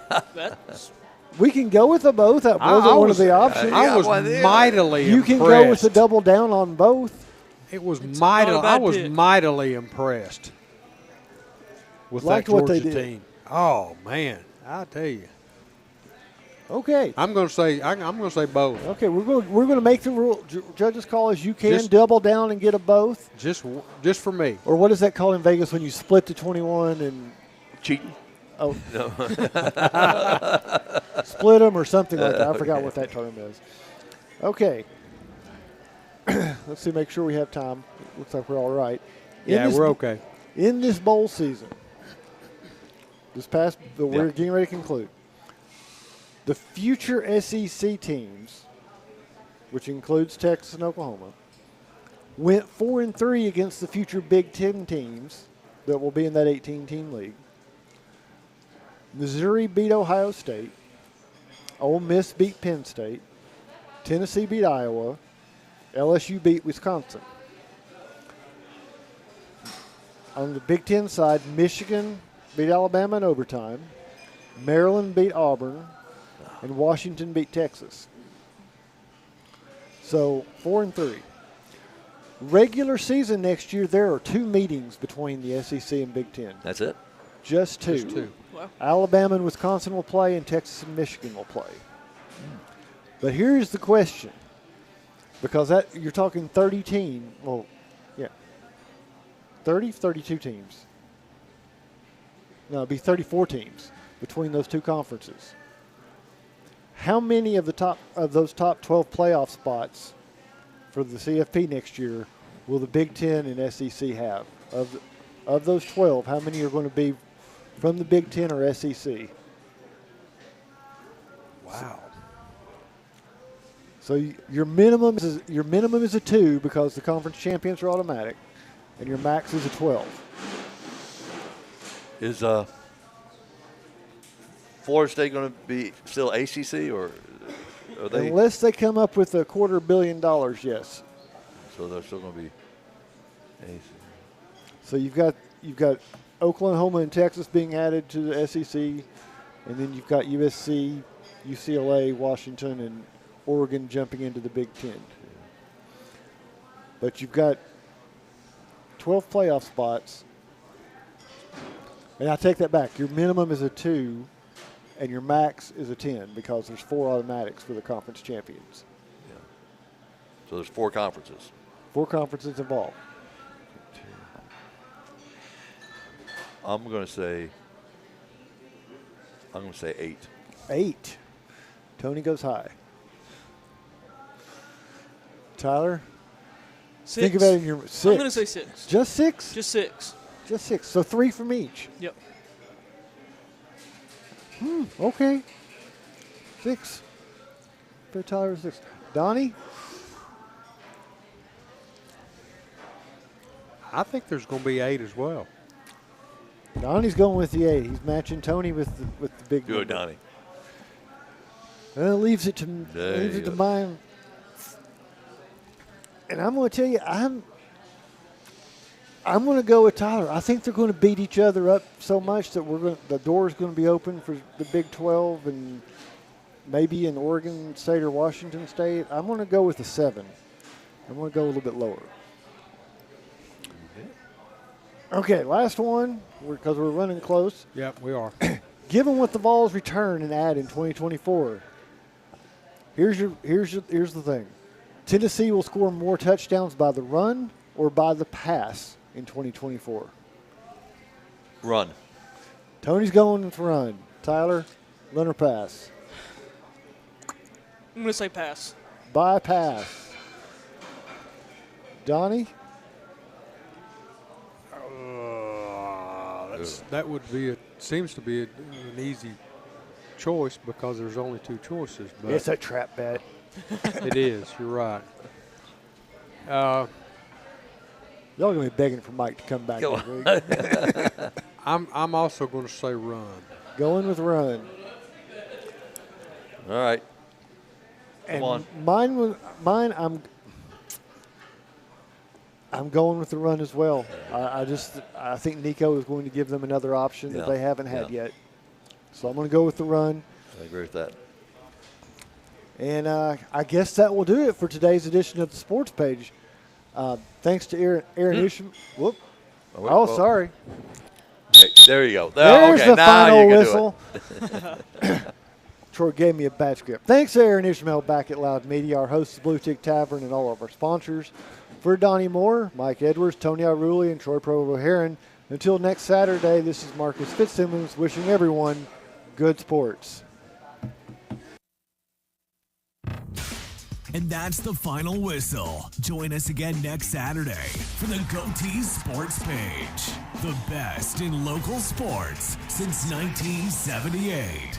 We can go with the both. That wasn't one of the options. I was mightily impressed. You can go with the double down on both. I was mightily impressed with that Georgia team. Oh man, I tell you. Okay. I'm going to say both. Okay, we're going to make the rule. Judges call is you can double down and get a both. Just for me. Or what is that called in Vegas when you split to 21 and cheating? Oh, no. Split them or something like that. I forgot what that term is. Okay. Let's see. Make sure we have time. Looks like we're all right. We're okay. In this bowl season, we're getting ready to conclude. The future SEC teams, which includes Texas and Oklahoma, went 4-3 against the future Big Ten teams that will be in that 18-team league. Missouri beat Ohio State. Ole Miss beat Penn State. Tennessee beat Iowa. LSU beat Wisconsin. On the Big Ten side, Michigan beat Alabama in overtime. Maryland beat Auburn. And Washington beat Texas. So 4-3. Regular season next year, there are 2 meetings between the SEC and Big Ten. That's it? Just 2. Just 2. Wow. Alabama and Wisconsin will play, and Texas and Michigan will play. But here's the question, because you're talking 30 teams. Well, yeah, 32 teams. No, it'd be 34 teams between those 2 conferences. How many of those top 12 playoff spots for the CFP next year will the Big Ten and SEC have? Of those 12, how many are going to be from the Big Ten or SEC? Wow. So your minimum is a 2 because the conference champions are automatic, and your max is a 12. Is Florida State going to be still ACC, or are they? Unless they come up with $250 million, yes. So they're still going to be ACC. So you've got Oklahoma and Texas being added to the SEC, and then you've got USC, UCLA, Washington, and Oregon jumping into the Big Ten. But you've got 12 playoff spots. And I take that back. Your minimum is a 2, and your max is a 10 because there's 4 automatics for the conference champions. Yeah. So there's 4 conferences. 4 conferences involved. I'm going to say 8. 8. Tony goes high. Tyler? 6. Think about it in your 6. I'm going to say 6. Just 6? Just 6. Just 6. So 3 from each. Yep. Okay. 6. For Tyler, 6. Donnie? I think there's going to be 8 as well. Donnie's going with the 8. He's matching Tony with the big Good, number. Donnie. Well, it leaves it to mine. And I'm going to tell you, I'm going to go with Tyler. I think they're going to beat each other up so much that the door's going to be open for the Big 12 and maybe in Oregon State or Washington State. I'm going to go with a 7. I'm going to go a little bit lower. Okay, last one because we're running close. Yep, we are. Given what the Vols return and add in 2024, here's the thing. Tennessee will score more touchdowns by the run or by the pass in 2024. Run. Tony's going with run. Tyler, run or pass? I'm going to say pass. By pass. Donnie? That would be seems to be an easy choice because there's only 2 choices. But It's a trap bet. it is. You're right. Y'all gonna be begging for Mike to come back Go this week. I'm also going to say run. Going with run. All right. And on. Mine. I'm going with the run as well. I think Nico is going to give them another option that they haven't had yet. So I'm going to go with the run. I agree with that. And I guess that will do it for today's edition of the Sports Page. Thanks to Aaron Isham. Whoop. Sorry. Okay, there you go. There's okay, the now final you whistle. Troy gave me a bad script. Thanks to Aaron Ishmael back at Loud Media, our hosts, Bluetick Tavern, and all of our sponsors. For Donnie Moore, Mike Edwards, Tony Iruli, and Troy Provo-Heron. Until next Saturday, this is Marcus Fitzsimmons wishing everyone good sports. And that's the final whistle. Join us again next Saturday for the Goatee Sports Page. The best in local sports since 1978.